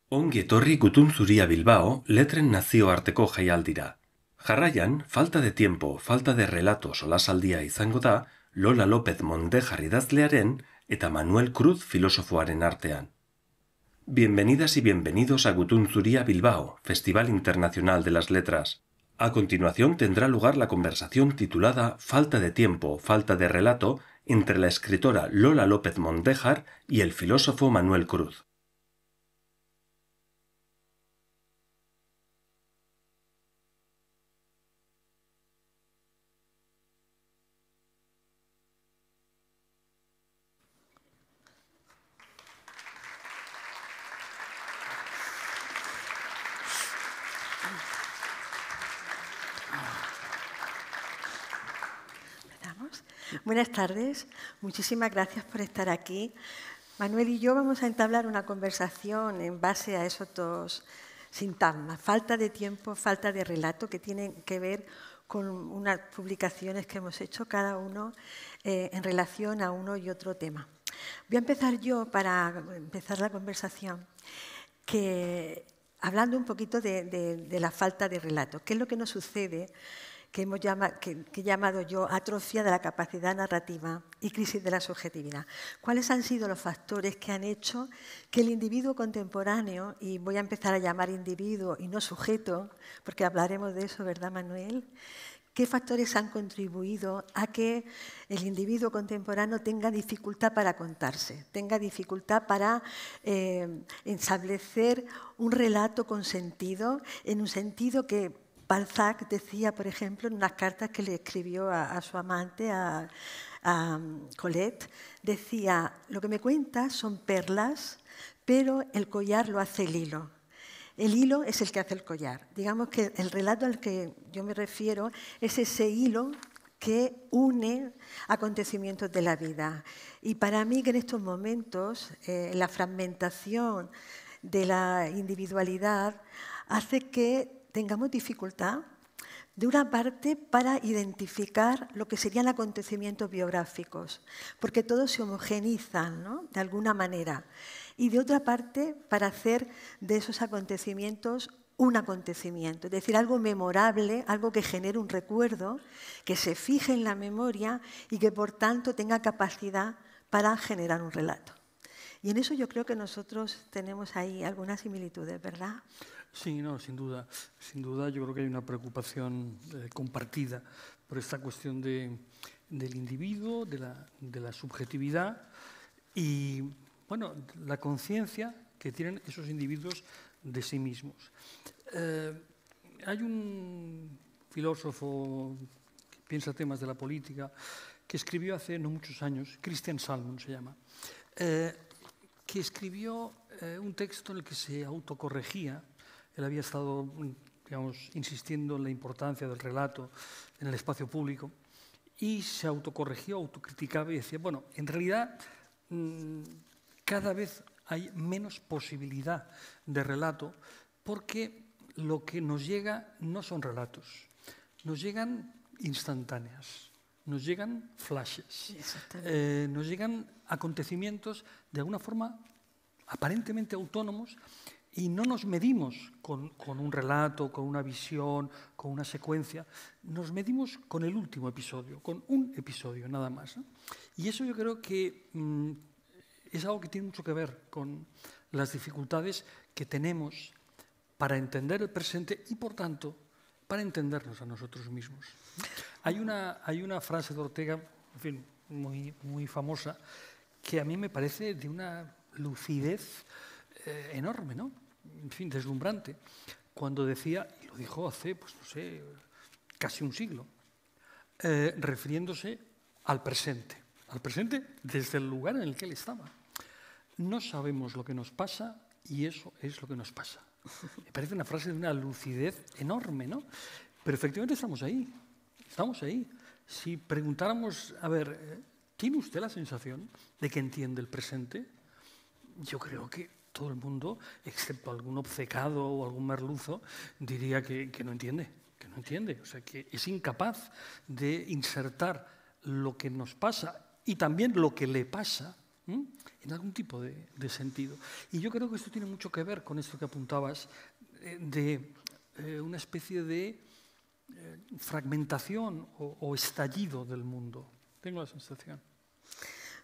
Ongi etorri Gutun Zuria Bilbao letren nazioarteko jaialdira. Jarraian, falta de tiempo, falta de relato solasaldia izango da Lola López Mondejar idazlearen eta Manuel Cruz filosofoaren artean. Bienvenidas y bienvenidos a Gutun Zuria Bilbao, Festival Internacional de las Letras. A continuación tendrá lugar la conversación titulada Falta de tiempo, falta de relato entre la escritora Lola López Mondejar y el filósofo Manuel Cruz. Buenas tardes, muchísimas gracias por estar aquí. Manuel y yo vamos a entablar una conversación en base a esos dos sintagmas, falta de tiempo, falta de relato, que tienen que ver con unas publicaciones que hemos hecho cada uno en relación a uno y otro tema. Voy a empezar yo, para empezar la conversación, hablando un poquito de la falta de relato. ¿Qué es lo que nos sucede? Que he llamado yo atrofia de la capacidad narrativa y crisis de la subjetividad. ¿Cuáles han sido los factores que han hecho que el individuo contemporáneo, y voy a empezar a llamar individuo y no sujeto, porque hablaremos de eso, ¿verdad, Manuel? ¿Qué factores han contribuido a que el individuo contemporáneo tenga dificultad para contarse, tenga dificultad para establecer un relato con sentido, en un sentido que Balzac decía, por ejemplo, en unas cartas que le escribió a su amante, a Colette, decía, lo que me cuentas son perlas, pero el collar lo hace el hilo. El hilo es el que hace el collar. Digamos que el relato al que yo me refiero es ese hilo que une acontecimientos de la vida. Y para mí que en estos momentos la fragmentación de la individualidad hace que tengamos dificultad, de una parte, para identificar lo que serían acontecimientos biográficos, porque todos se homogenizan, ¿no?, de alguna manera. Y de otra parte, para hacer de esos acontecimientos un acontecimiento, es decir, algo memorable, algo que genere un recuerdo, que se fije en la memoria y que, por tanto, tenga capacidad para generar un relato. Y en eso yo creo que nosotros tenemos ahí algunas similitudes, ¿verdad? Sí, no, sin duda. Sin duda, yo creo que hay una preocupación compartida por esta cuestión del individuo, de la subjetividad y, bueno, la conciencia que tienen esos individuos de sí mismos. Hay un filósofo que piensa temas de la política que escribió hace no muchos años, Christian Salmon se llama, que escribió un texto en el que se autocorregía. Él había estado, digamos, insistiendo en la importancia del relato en el espacio público y se autocorrigió, autocriticaba y decía, bueno, en realidad cada vez hay menos posibilidad de relato porque lo que nos llega no son relatos, nos llegan instantáneas, nos llegan flashes, nos llegan acontecimientos de alguna forma aparentemente autónomos. Y no nos medimos con un relato, con una visión, con una secuencia. Nos medimos con el último episodio, con un episodio nada más, ¿no? Y eso yo creo que es algo que tiene mucho que ver con las dificultades que tenemos para entender el presente y, por tanto, para entendernos a nosotros mismos. Hay una frase de Ortega, en fin, muy famosa, que a mí me parece de una lucidez enorme, ¿no? En fin, deslumbrante, cuando decía, y lo dijo hace, pues no sé, casi un siglo, refiriéndose al presente desde el lugar en el que él estaba. No sabemos lo que nos pasa y eso es lo que nos pasa. Me parece una frase de una lucidez enorme, ¿no? Pero efectivamente estamos ahí. Si preguntáramos, a ver, ¿tiene usted la sensación de que entiende el presente? Yo creo que todo el mundo, excepto algún obcecado o algún merluzo, diría que no entiende, o sea, que es incapaz de insertar lo que nos pasa y también lo que le pasa en algún tipo de sentido. Y yo creo que esto tiene mucho que ver con esto que apuntabas de una especie de fragmentación o estallido del mundo. Tengo la sensación.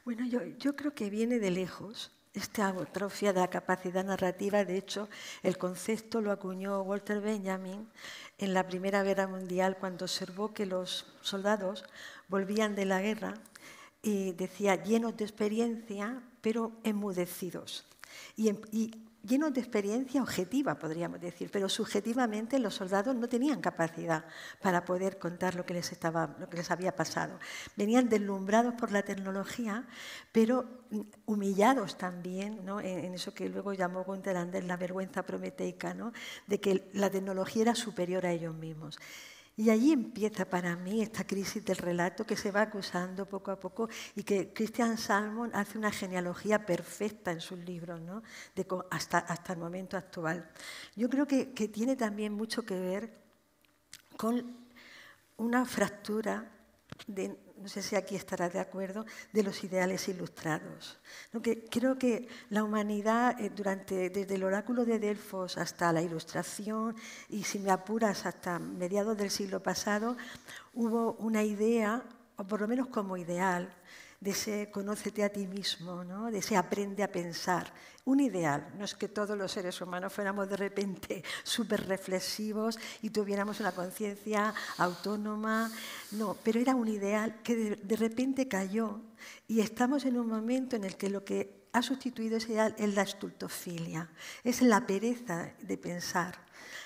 Bueno, yo creo que viene de lejos. Esta atrofia de la capacidad narrativa, de hecho, el concepto lo acuñó Walter Benjamin en la Primera Guerra Mundial cuando observó que los soldados volvían de la guerra y decía llenos de experiencia, pero enmudecidos. Y llenos de experiencia objetiva, podríamos decir, pero subjetivamente los soldados no tenían capacidad para poder contar lo que les había pasado. Venían deslumbrados por la tecnología, pero humillados también, ¿no?, en eso que luego llamó Gunther Anders la vergüenza prometeica, ¿no?, de que la tecnología era superior a ellos mismos. Y allí empieza para mí esta crisis del relato que se va acusando poco a poco y que Christian Salmon hace una genealogía perfecta en sus libros, ¿no?, hasta el momento actual. Yo creo que tiene también mucho que ver con una fractura no sé si aquí estarás de acuerdo, de los ideales ilustrados. ¿No? Que creo que la humanidad, desde el oráculo de Delfos hasta la Ilustración, y si me apuras hasta mediados del siglo pasado, hubo una idea, o por lo menos como ideal, de ese conócete a ti mismo, ¿no?, de ese aprende a pensar. Un ideal, no es que todos los seres humanos fuéramos de repente súper reflexivos y tuviéramos una conciencia autónoma, no, pero era un ideal que de repente cayó y estamos en un momento en el que lo que ha sustituido ese ideal es la estultofilia, es la pereza de pensar.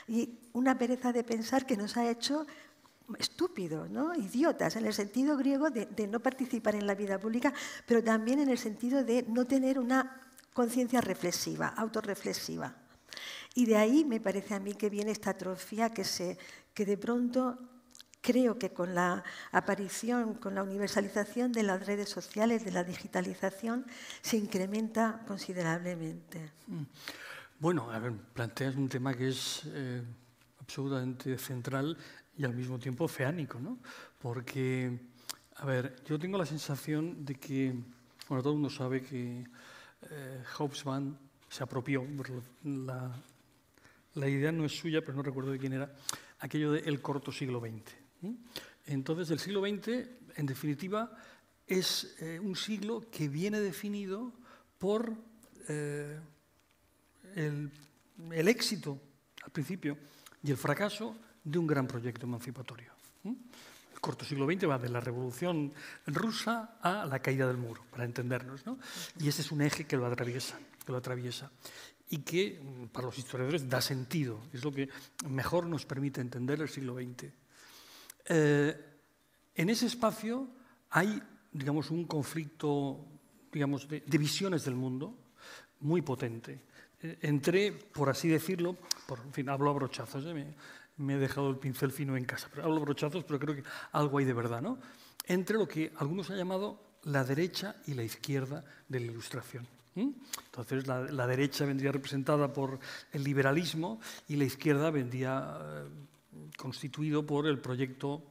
Y una pereza de pensar que nos ha hecho estúpidos, ¿no?, idiotas, en el sentido griego de no participar en la vida pública, pero también en el sentido de no tener una conciencia reflexiva, autorreflexiva. Y de ahí me parece a mí que viene esta atrofia que de pronto creo que con la aparición, con la universalización de las redes sociales, de la digitalización, se incrementa considerablemente. Bueno, a ver, planteas un tema que es absolutamente central y al mismo tiempo oceánico, ¿no? Porque, a ver, yo tengo la sensación de que, bueno, todo el mundo sabe que Hobsbawm se apropió, la idea no es suya, pero no recuerdo de quién era, aquello del corto siglo XX. Entonces, el siglo XX, en definitiva, es un siglo que viene definido por el éxito, al principio, y el fracaso de un gran proyecto emancipatorio. El corto siglo XX va de la Revolución Rusa a la caída del muro, para entendernos, ¿no? Y ese es un eje que lo atraviesa y que, para los historiadores, da sentido. Es lo que mejor nos permite entender el siglo XX. En ese espacio hay, digamos, un conflicto, digamos, de visiones del mundo muy potente. Entre, por así decirlo, en fin, hablo a brochazos, me he dejado el pincel fino en casa, pero hablo a brochazos, pero creo que algo hay de verdad, ¿no? Entre lo que algunos han llamado la derecha y la izquierda de la Ilustración. Entonces, la derecha vendría representada por el liberalismo y la izquierda vendría constituido por el proyecto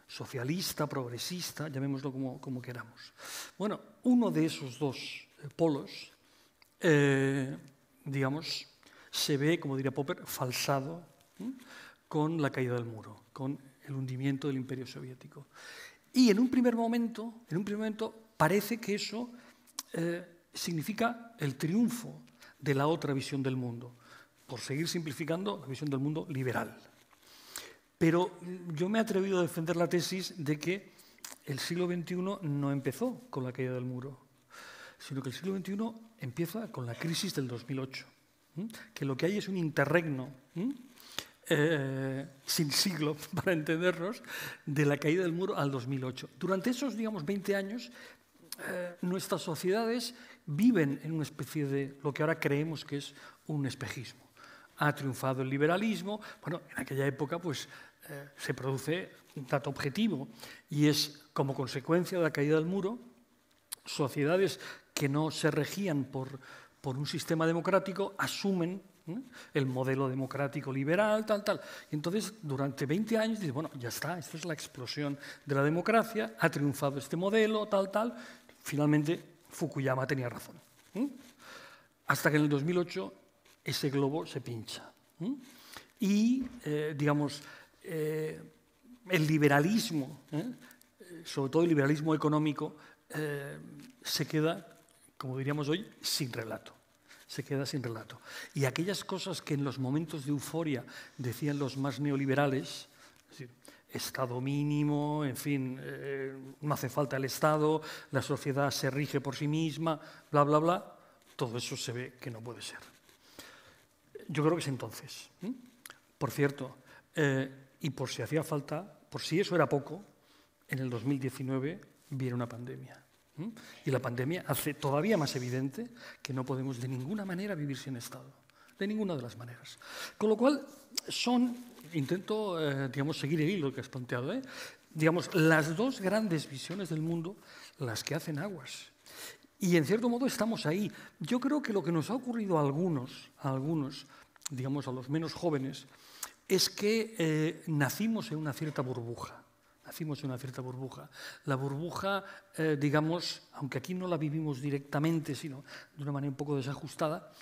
socialista, progresista, llamémoslo como queramos. Bueno, uno de esos dos polos, digamos, se ve, como diría Popper, falsado con la caída del muro, con el hundimiento del Imperio Soviético. Y en un primer momento parece que eso significa el triunfo de la otra visión del mundo, por seguir simplificando, la visión del mundo liberal. Pero yo me he atrevido a defender la tesis de que el siglo XXI no empezó con la caída del muro, sino que el siglo XXI empieza con la crisis del 2008, que lo que hay es un interregno sin siglo, para entendernos, de la caída del muro al 2008. Durante esos, digamos, 20 años, nuestras sociedades viven en una especie de lo que ahora creemos que es un espejismo. Ha triunfado el liberalismo. Bueno, en aquella época pues, se produce un dato objetivo y es, como consecuencia de la caída del muro, sociedades que no se regían por un sistema democrático asumen el modelo democrático liberal, tal. Y entonces, durante 20 años, dice, bueno, ya está, esta es la explosión de la democracia, ha triunfado este modelo, tal. Finalmente Fukuyama tenía razón. Hasta que en el 2008 ese globo se pincha. Y, digamos, el liberalismo, sobre todo el liberalismo económico, se queda, como diríamos hoy, sin relato. Se queda sin relato. Y aquellas cosas que en los momentos de euforia decían los más neoliberales, es decir, Estado mínimo, en fin, no hace falta el Estado, la sociedad se rige por sí misma, bla, bla, bla, todo eso se ve que no puede ser. Yo creo que es entonces. Por cierto, y por si hacía falta, por si eso era poco, en el 2019 viene una pandemia. Y la pandemia hace todavía más evidente que no podemos de ninguna manera vivir sin Estado, de ninguna de las maneras. Con lo cual, intento digamos, seguir el hilo que has planteado, digamos, las dos grandes visiones del mundo las que hacen aguas. Y en cierto modo estamos ahí. Yo creo que lo que nos ha ocurrido a algunos, digamos a los menos jóvenes, es que nacimos en una cierta burbuja. La burbuja, digamos, aunque aquí no la vivimos directamente, sino de una manera un poco desajustada,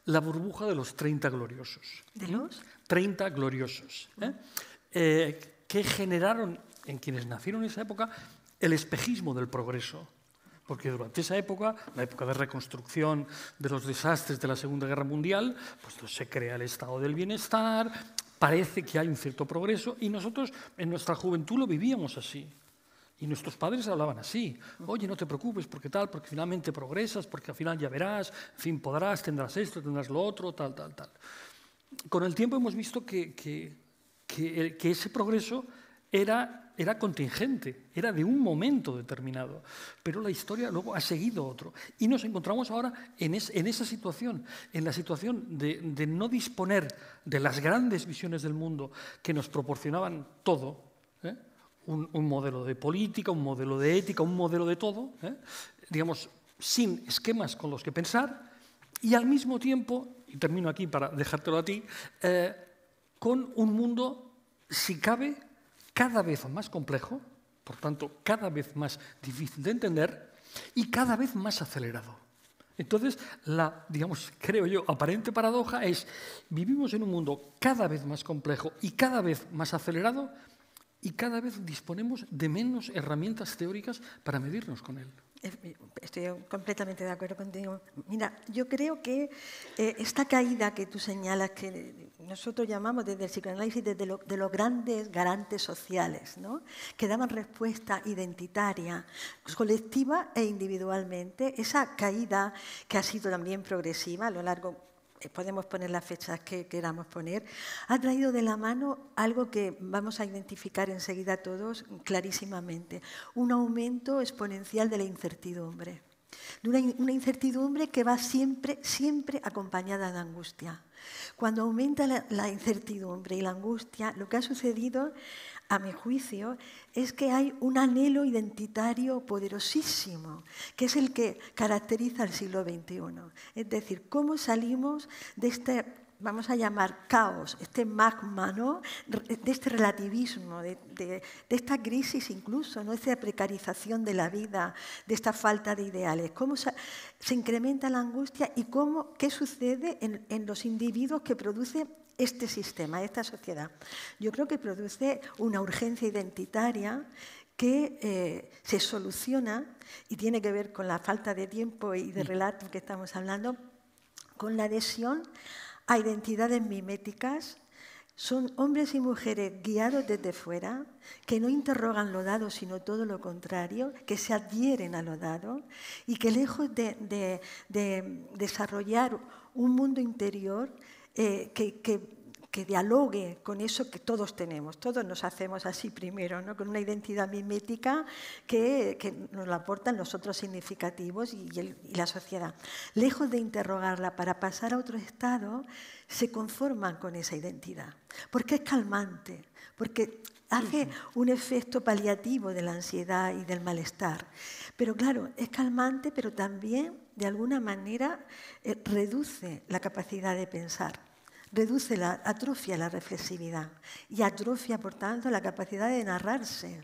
la burbuja de los 30 gloriosos. ¿De los? 30 gloriosos. Que generaron en quienes nacieron en esa época el espejismo del progreso. Porque durante esa época, la época de reconstrucción de los desastres de la Segunda Guerra Mundial, pues se crea el estado del bienestar, parece que hay un cierto progreso y nosotros en nuestra juventud lo vivíamos así. Y nuestros padres hablaban así. Oye, no te preocupes, porque tal, porque finalmente progresas, porque al final ya verás, en fin, podrás, tendrás esto, tendrás lo otro, tal, tal, tal. Con el tiempo hemos visto que ese progreso era contingente, era de un momento determinado, pero la historia luego ha seguido otro. Y nos encontramos ahora en esa situación, en la situación de no disponer de las grandes visiones del mundo que nos proporcionaban todo, un modelo de política, un modelo de ética, un modelo de todo, digamos, sin esquemas con los que pensar, y al mismo tiempo, y termino aquí para dejártelo a ti, con un mundo, si cabe, cada vez más complejo, por tanto, cada vez más difícil de entender y cada vez más acelerado. Entonces, la, digamos, creo yo, aparente paradoja es, vivimos en un mundo cada vez más complejo y cada vez más acelerado y cada vez disponemos de menos herramientas teóricas para medirnos con él. Estoy completamente de acuerdo contigo. Mira, yo creo que esta caída que tú señalas, que nosotros llamamos desde el psicoanálisis de los grandes garantes sociales, ¿no?, que daban respuesta identitaria, colectiva e individualmente, esa caída que ha sido también progresiva a lo largo, podemos poner las fechas que queramos poner, ha traído de la mano algo que vamos a identificar enseguida todos clarísimamente, un aumento exponencial de la incertidumbre. Una incertidumbre que va siempre acompañada de angustia. Cuando aumenta la incertidumbre y la angustia, lo que ha sucedido, a mi juicio, es que hay un anhelo identitario poderosísimo, que es el que caracteriza al siglo XXI. Es decir, cómo salimos de este, vamos a llamar caos, este magma, ¿no?, de este relativismo, de esta crisis incluso, ¿no?, esta precarización de la vida, de esta falta de ideales. Cómo se incrementa la angustia y qué sucede en los individuos que producen este sistema, esta sociedad. Yo creo que produce una urgencia identitaria que se soluciona y tiene que ver con la falta de tiempo y de relato que estamos hablando, con la adhesión a identidades miméticas. Son hombres y mujeres guiados desde fuera, que no interrogan lo dado, sino todo lo contrario, que se adhieren a lo dado y que lejos de desarrollar un mundo interior que dialogue con eso que todos tenemos. Todos nos hacemos así primero, ¿no?, con una identidad mimética que nos la aportan los otros significativos y la sociedad. Lejos de interrogarla para pasar a otro estado, se conforman con esa identidad, porque es calmante, porque hace un efecto paliativo de la ansiedad y del malestar. Pero claro, es calmante, pero también, de alguna manera, reduce la capacidad de pensar, atrofia la reflexividad y atrofia, por tanto, la capacidad de narrarse.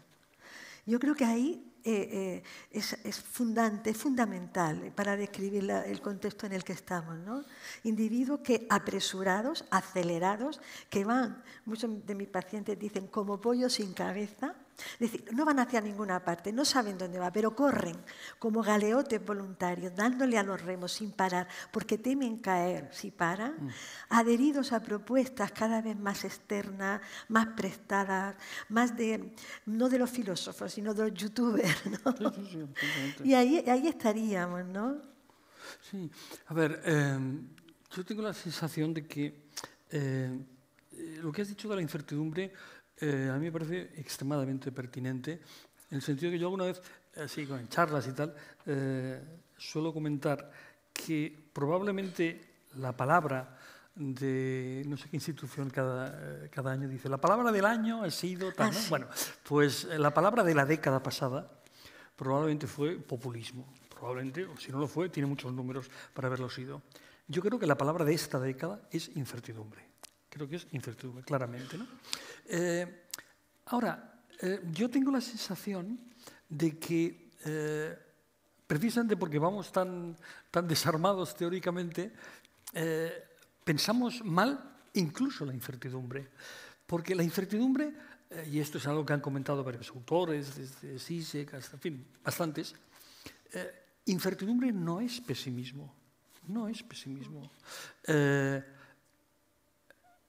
Yo creo que ahí es fundamental para describir el contexto en el que estamos, ¿no? Individuos que apresurados, acelerados, que van, muchos de mis pacientes dicen, como pollo sin cabeza, es decir, no van hacia ninguna parte, no saben dónde va, pero corren como galeotes voluntarios, dándole a los remos sin parar, porque temen caer si paran, adheridos a propuestas cada vez más externas, más prestadas, más no de los filósofos, sino de los youtubers, ¿no? Sí, y ahí estaríamos, ¿no? Sí, a ver, yo tengo la sensación de que lo que has dicho de la incertidumbre a mí me parece extremadamente pertinente, en el sentido que yo alguna vez, así en charlas y tal, suelo comentar que probablemente la palabra de no sé qué institución cada año dice, la palabra del año ha sido tal, ¿no? Sí. Bueno, pues la palabra de la década pasada probablemente fue populismo, probablemente, o si no lo fue, tiene muchos números para haberlo sido. Yo creo que la palabra de esta década es incertidumbre. Creo que es incertidumbre, claramente, ¿no? Ahora, yo tengo la sensación de que, precisamente porque vamos tan desarmados teóricamente, pensamos mal incluso la incertidumbre. Porque la incertidumbre, y esto es algo que han comentado varios autores, desde Zizek hasta, en fin, bastantes, incertidumbre no es pesimismo. No es pesimismo.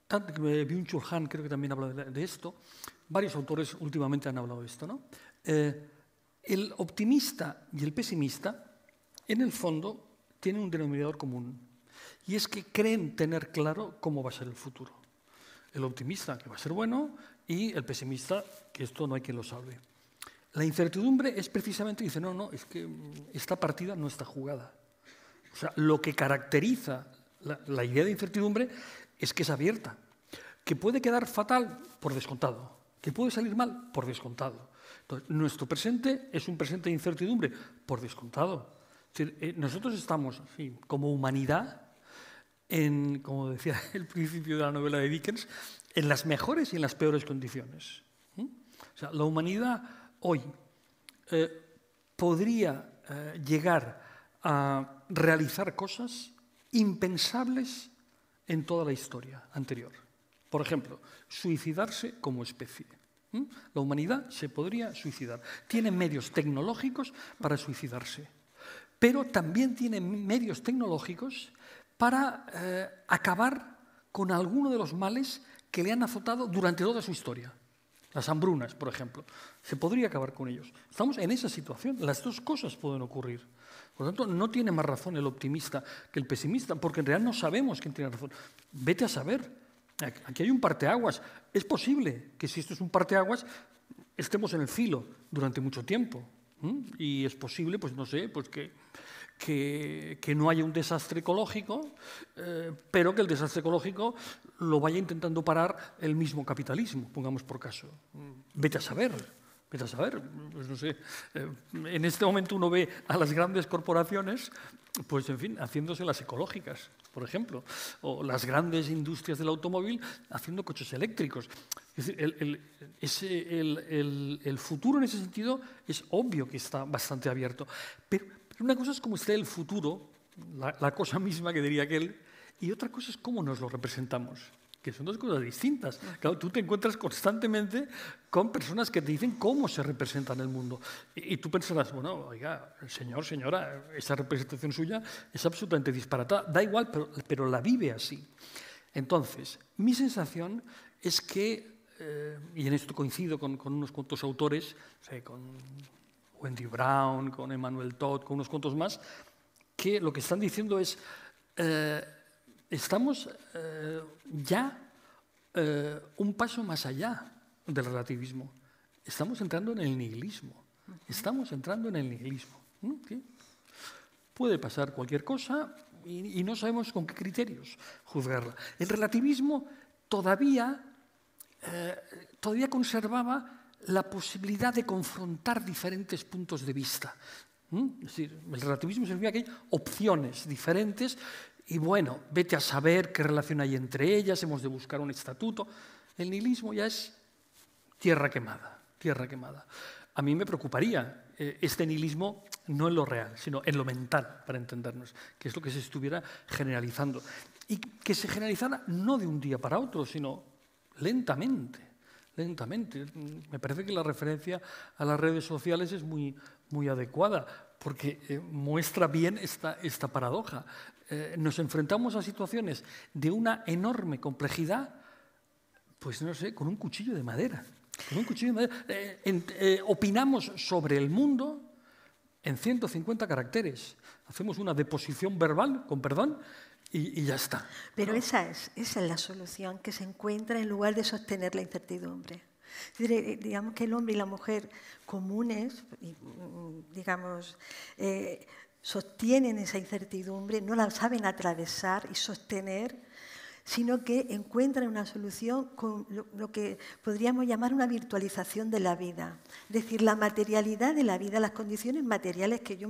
Byung-Chul Han creo que también habla de esto. Varios autores últimamente han hablado de esto, ¿no? El optimista y el pesimista, en el fondo, tienen un denominador común. Y es que creen tener claro cómo va a ser el futuro. El optimista, que va a ser bueno, y el pesimista, que esto no hay quien lo salve. La incertidumbre es precisamente, dice, no, es que esta partida no está jugada. O sea, lo que caracteriza la idea de incertidumbre es que es abierta, que puede quedar fatal por descontado, que puede salir mal por descontado. Entonces, nuestro presente es un presente de incertidumbre por descontado. Es decir, nosotros estamos, sí, como humanidad, como decía el principio de la novela de Dickens, en las mejores y en las peores condiciones. O sea, la humanidad hoy podría llegar a realizar cosas impensables en toda la historia anterior. Por ejemplo, suicidarse como especie. La humanidad se podría suicidar. Tiene medios tecnológicos para suicidarse, pero también tiene medios tecnológicos para acabar con alguno de los males que le han azotado durante toda su historia. Las hambrunas, por ejemplo. Se podría acabar con ellos. Estamos en esa situación. Las dos cosas pueden ocurrir. Por lo tanto, no tiene más razón el optimista que el pesimista, porque en realidad no sabemos quién tiene razón. Vete a saber. Aquí hay un parteaguas. Es posible que si esto es un parteaguas, estemos en el filo durante mucho tiempo. Y es posible, pues no sé, pues que no haya un desastre ecológico, pero que el desastre ecológico lo vaya intentando parar el mismo capitalismo, pongamos por caso. Vete a saber. Vete a saber, pues no sé, en este momento uno ve a las grandes corporaciones, pues en fin, haciéndose las ecológicas, por ejemplo, o las grandes industrias del automóvil haciendo coches eléctricos. Es decir, el futuro en ese sentido es obvio que está bastante abierto. Pero una cosa es cómo esté el futuro, la cosa misma que diría aquel, y otra cosa es cómo nos lo representamos, que son dos cosas distintas. Claro, tú te encuentras constantemente con personas que te dicen cómo se representa en el mundo. Y tú pensarás, bueno, oiga, señor, señora, esa representación suya es absolutamente disparatada. Da igual, pero la vive así. Entonces, mi sensación es que, y en esto coincido con unos cuantos autores, con Wendy Brown, con Emmanuel Todd, con unos cuantos más, que lo que están diciendo es... estamos ya un paso más allá del relativismo. Estamos entrando en el nihilismo. Estamos entrando en el nihilismo. ¿Sí? Puede pasar cualquier cosa y no sabemos con qué criterios juzgarla. El relativismo todavía conservaba la posibilidad de confrontar diferentes puntos de vista. Es decir, el relativismo significa que hay opciones diferentes. Y bueno, vete a saber qué relación hay entre ellas, hemos de buscar un estatuto. El nihilismo ya es tierra quemada, tierra quemada. a mí me preocuparía este nihilismo no en lo real, sino en lo mental, para entendernos, que es lo que se estuviera generalizando. Y que se generalizara no de un día para otro, sino lentamente. Me parece que la referencia a las redes sociales es muy adecuada, porque muestra bien esta paradoja. Nos enfrentamos a situaciones de una enorme complejidad, pues no sé, con un cuchillo de madera. Con un cuchillo de madera. Opinamos sobre el mundo en 150 caracteres. Hacemos una deposición verbal, con perdón, y ya está. Pero esa es la solución que se encuentra en lugar de sostener la incertidumbre. Digamos que el hombre y la mujer comunes, digamos, sostienen esa incertidumbre, no la saben atravesar y sostener, sino que encuentran una solución con lo que podríamos llamar una virtualización de la vida. Es decir, la materialidad de la vida, las condiciones materiales, que yo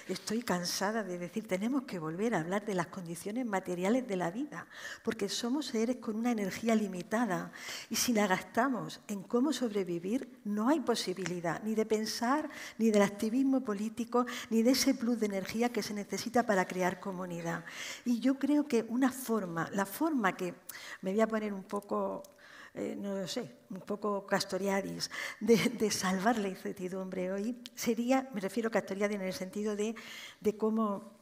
estoy cansada de decir, tenemos que volver a hablar de las condiciones materiales de la vida, porque somos seres con una energía limitada y si la gastamos en cómo sobrevivir, no hay posibilidad ni de pensar, ni del activismo político, ni de ese plus de energía que se necesita para crear comunidad. Y yo creo que la forma que me voy a poner un poco, no lo sé, un poco Castoriadis, de salvar la incertidumbre hoy, sería, me refiero a Castoriadis en el sentido de cómo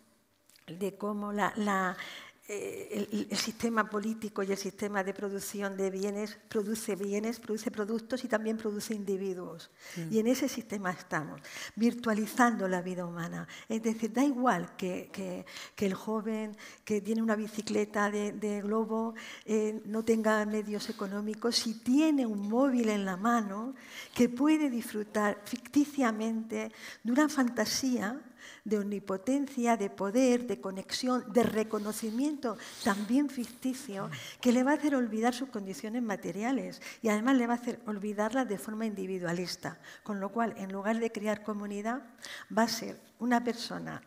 el sistema político y el sistema de producción de bienes, produce productos y también produce individuos. Sí. Y en ese sistema estamos, virtualizando la vida humana. Es decir, da igual que el joven que tiene una bicicleta de globo no tenga medios económicos, si tiene un móvil en la mano que puede disfrutar ficticiamente de una fantasía de omnipotencia, de poder, de conexión, de reconocimiento también ficticio, que le va a hacer olvidar sus condiciones materiales y además le va a hacer olvidarlas de forma individualista. Con lo cual, en lugar de crear comunidad, va a ser una persona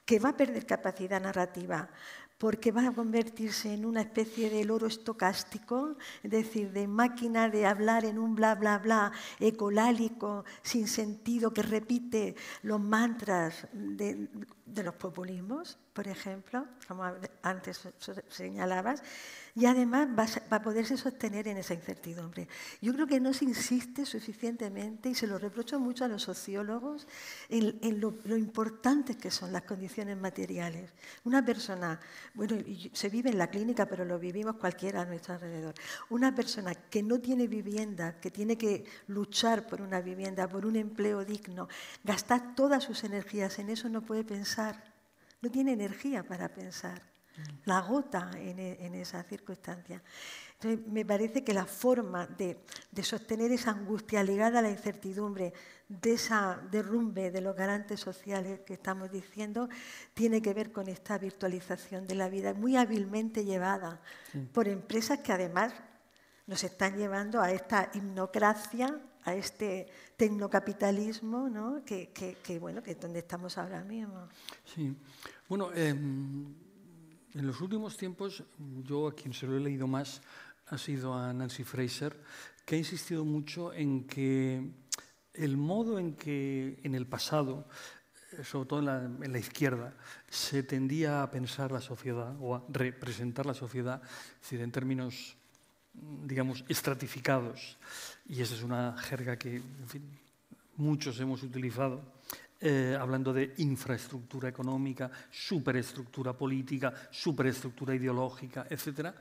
que va a perder capacidad narrativa, porque va a convertirse en una especie de loro estocástico, es decir, de máquina de hablar en un bla, bla, bla, ecolálico, sin sentido, que repite los mantras de los populismos, por ejemplo, como antes señalabas, y además va a poderse sostener en esa incertidumbre. Yo creo que no se insiste suficientemente, y se lo reprocho mucho a los sociólogos, en lo importantes que son las condiciones materiales. Una persona, bueno, se vive en la clínica, pero lo vivimos cualquiera a nuestro alrededor. Una persona que no tiene vivienda, que tiene que luchar por una vivienda, por un empleo digno, gastar todas sus energías en eso, no puede pensar. No tiene energía para pensar, la agota en esa circunstancia. Entonces, me parece que la forma de sostener esa angustia ligada a la incertidumbre, de esa derrumbe de los garantes sociales que estamos diciendo, tiene que ver con esta virtualización de la vida, muy hábilmente llevada por empresas que además nos están llevando a esta hipnocracia, a este tecnocapitalismo, ¿no? que es donde estamos ahora mismo. Sí. Bueno, en los últimos tiempos, yo a quien se lo he leído más ha sido a Nancy Fraser, que ha insistido mucho en que el modo en que en el pasado, sobre todo en la izquierda, se tendía a pensar la sociedad o a representar la sociedad, es decir, en términos, digamos, estratificados, y esa es una jerga que, en fin, muchos hemos utilizado, hablando de infraestructura económica, superestructura política, superestructura ideológica, etcétera,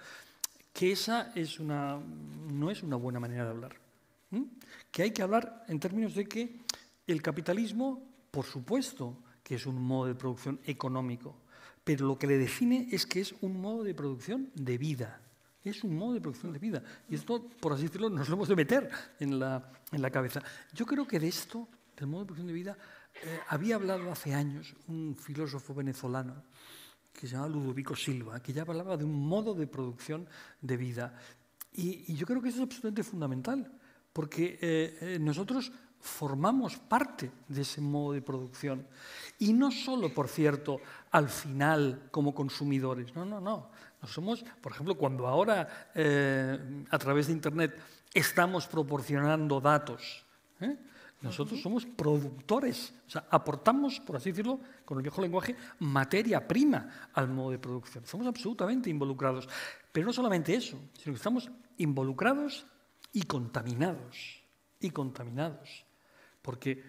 que esa no es una buena manera de hablar. Que hay que hablar en términos de que el capitalismo, por supuesto, que es un modo de producción económico, pero lo que le define es que es un modo de producción de vida. Es un modo de producción de vida. Y esto, por así decirlo, nos lo hemos de meter en la cabeza. Yo creo que de esto, del modo de producción de vida, había hablado hace años un filósofo venezolano que se llama Ludovico Silva, que ya hablaba de un modo de producción de vida. Y yo creo que eso es absolutamente fundamental, porque nosotros formamos parte de ese modo de producción. Y no solo, por cierto, al final como consumidores. No. No somos, por ejemplo, cuando ahora a través de Internet estamos proporcionando datos, Nosotros somos productores, o sea, aportamos, por así decirlo, con el viejo lenguaje, materia prima al modo de producción. Somos absolutamente involucrados. Pero no solamente eso, sino que estamos involucrados y contaminados. Porque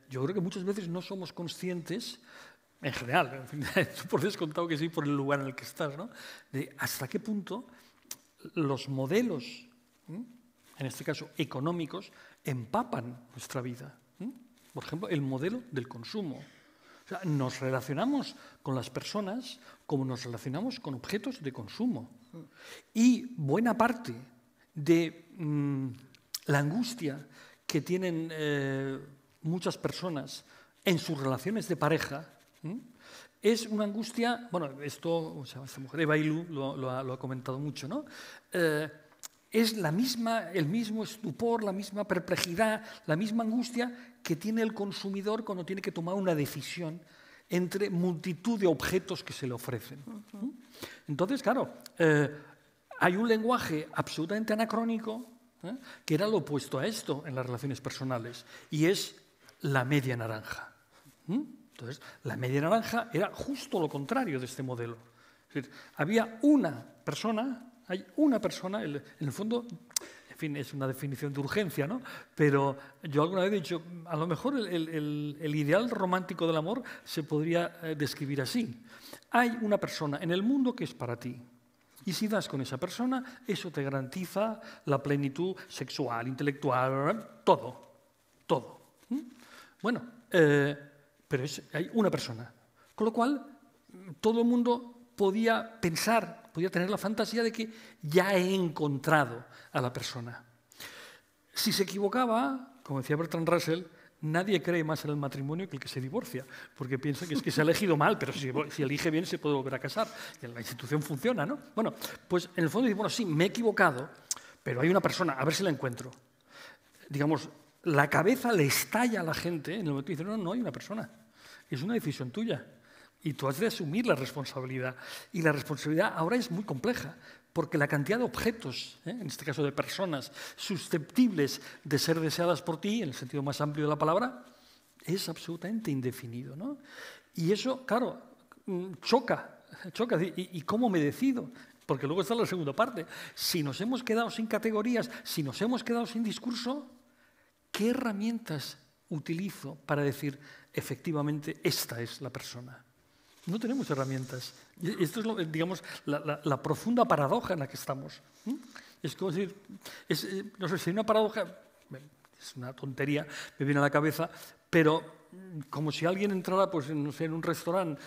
yo creo que muchas veces no somos conscientes, en general, tú por descontado que sí, por el lugar en el que estás, ¿no?, de hasta qué punto los modelos, en este caso económicos, empapan nuestra vida. Por ejemplo, el modelo del consumo. O sea, nos relacionamos con las personas como nos relacionamos con objetos de consumo. Y buena parte de la angustia que tienen muchas personas en sus relaciones de pareja es una angustia, bueno, esto, o sea, esta mujer, Eva Ilú, lo ha comentado mucho, ¿no? Es el mismo estupor, la misma perplejidad, la misma angustia que tiene el consumidor cuando tiene que tomar una decisión entre multitud de objetos que se le ofrecen. Entonces, claro, hay un lenguaje absolutamente anacrónico que era lo opuesto a esto en las relaciones personales, y es la media naranja. Entonces, la media naranja era justo lo contrario de este modelo. Es decir, había hay una persona, en el fondo, en fin, es una definición de urgencia, ¿no? Pero yo alguna vez he dicho, a lo mejor el ideal romántico del amor se podría describir así. Hay una persona en el mundo que es para ti. Y si das con esa persona, eso te garantiza la plenitud sexual, intelectual, todo. Bueno, pero hay una persona. Con lo cual, todo el mundo podía pensar, podía tener la fantasía de que ya he encontrado a la persona. Si se equivocaba, como decía Bertrand Russell, nadie cree más en el matrimonio que el que se divorcia, porque piensa que es que se ha elegido mal, pero si elige bien se puede volver a casar, y la institución funciona, ¿no? Bueno, pues en el fondo dice, bueno, sí, me he equivocado, pero hay una persona, a ver si la encuentro. Digamos, la cabeza le estalla a la gente en el momento que dice, no hay una persona, es una decisión tuya. Y tú has de asumir la responsabilidad. Y la responsabilidad ahora es muy compleja, porque la cantidad de objetos, en este caso de personas, susceptibles de ser deseadas por ti, en el sentido más amplio de la palabra, es absolutamente indefinido, ¿no? Y eso, claro, choca. ¿Y cómo me decido? Porque luego está la segunda parte. Si nos hemos quedado sin categorías, si nos hemos quedado sin discurso, ¿qué herramientas utilizo para decir, efectivamente, esta es la persona? No tenemos herramientas. Esto es, digamos, la profunda paradoja en la que estamos. Es como decir, no sé si hay una paradoja, es una tontería, me viene a la cabeza, pero como si alguien entrara, pues, no sé, en un restaurante,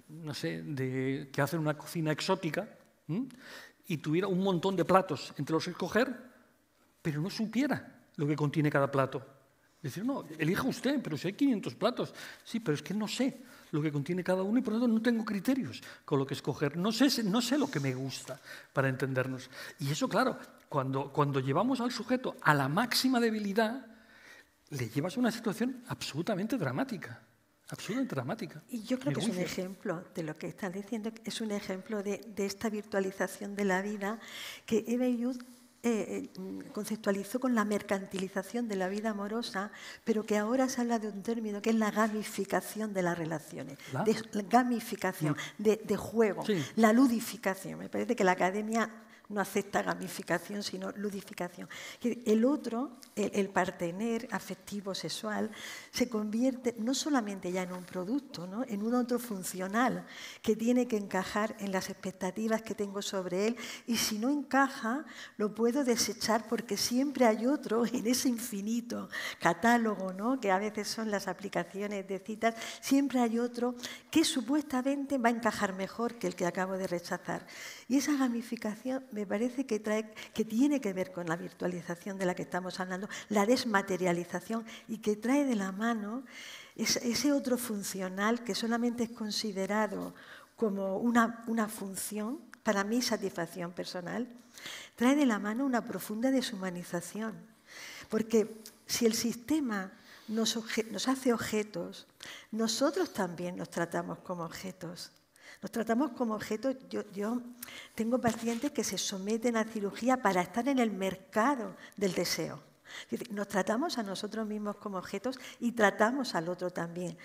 no sé, que hacen una cocina exótica, y tuviera un montón de platos entre los que escoger, pero no supiera lo que contiene cada plato. Es decir, no, elija usted, pero si hay 500 platos. Sí, pero es que no sé lo que contiene cada uno y por lo tanto no tengo criterios con lo que escoger. No sé lo que me gusta, para entendernos. Y eso, claro, cuando llevamos al sujeto a la máxima debilidad, le llevas a una situación absolutamente dramática. Absolutamente dramática. Y yo creo que es un ejemplo de lo que estás diciendo, es un ejemplo de esta virtualización de la vida que Eva Ilú conceptualizó con la mercantilización de la vida amorosa, pero que ahora se habla de un término que es la gamificación de las relaciones, de gamificación, de juego, sí. La ludificación. Me parece que la academia no acepta gamificación, sino ludificación. El otro, el partener afectivo sexual, se convierte no solamente ya en un producto, ¿no?, en un otro funcional que tiene que encajar en las expectativas que tengo sobre él, y si no encaja, lo puedo desechar porque siempre hay otro en ese infinito catálogo, ¿no?, que a veces son las aplicaciones de citas, siempre hay otro que supuestamente va a encajar mejor que el que acabo de rechazar. Y esa gamificación me parece que tiene que ver con la virtualización de la que estamos hablando, la desmaterialización, y que trae de la mano ese otro funcional que solamente es considerado como una función, para mi satisfacción personal, trae de la mano una profunda deshumanización. Porque si el sistema nos hace objetos, nosotros también nos tratamos como objetos. Nos tratamos como objetos. Yo tengo pacientes que se someten a cirugía para estar en el mercado del deseo. Es decir, nos tratamos a nosotros mismos como objetos y tratamos al otro también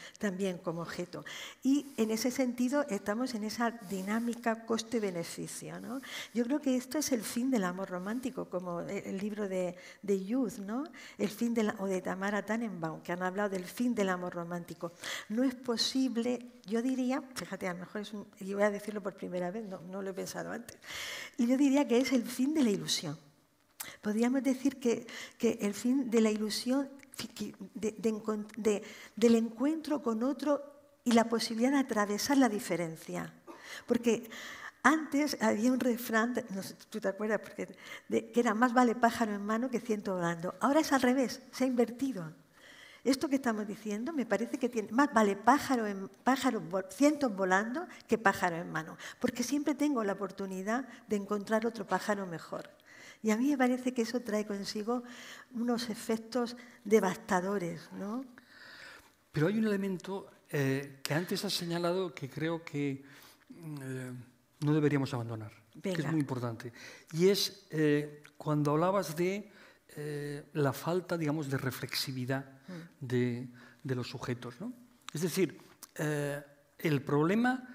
como objeto. Y en ese sentido estamos en esa dinámica coste-beneficio, ¿no? Yo creo que esto es el fin del amor romántico, como el libro de Youth, ¿no? El fin o de Tamara Tannenbaum, que han hablado del fin del amor romántico. No es posible, yo diría, fíjate, a lo mejor y voy a decirlo por primera vez, no lo he pensado antes, y yo diría que es el fin de la ilusión. Podríamos decir que el fin de la ilusión, del encuentro con otro y la posibilidad de atravesar la diferencia. Porque antes había un refrán, no sé, tú te acuerdas, que era más vale pájaro en mano que ciento volando. Ahora es al revés, se ha invertido. Esto que estamos diciendo me parece que tiene más vale cientos volando que pájaro en mano, porque siempre tengo la oportunidad de encontrar otro pájaro mejor. Y a mí me parece que eso trae consigo unos efectos devastadores, ¿no? Pero hay un elemento que antes has señalado que creo que no deberíamos abandonar, Venga. que es muy importante. Y es cuando hablabas de la falta, digamos, de reflexividad de los sujetos, ¿no? Es decir, el problema,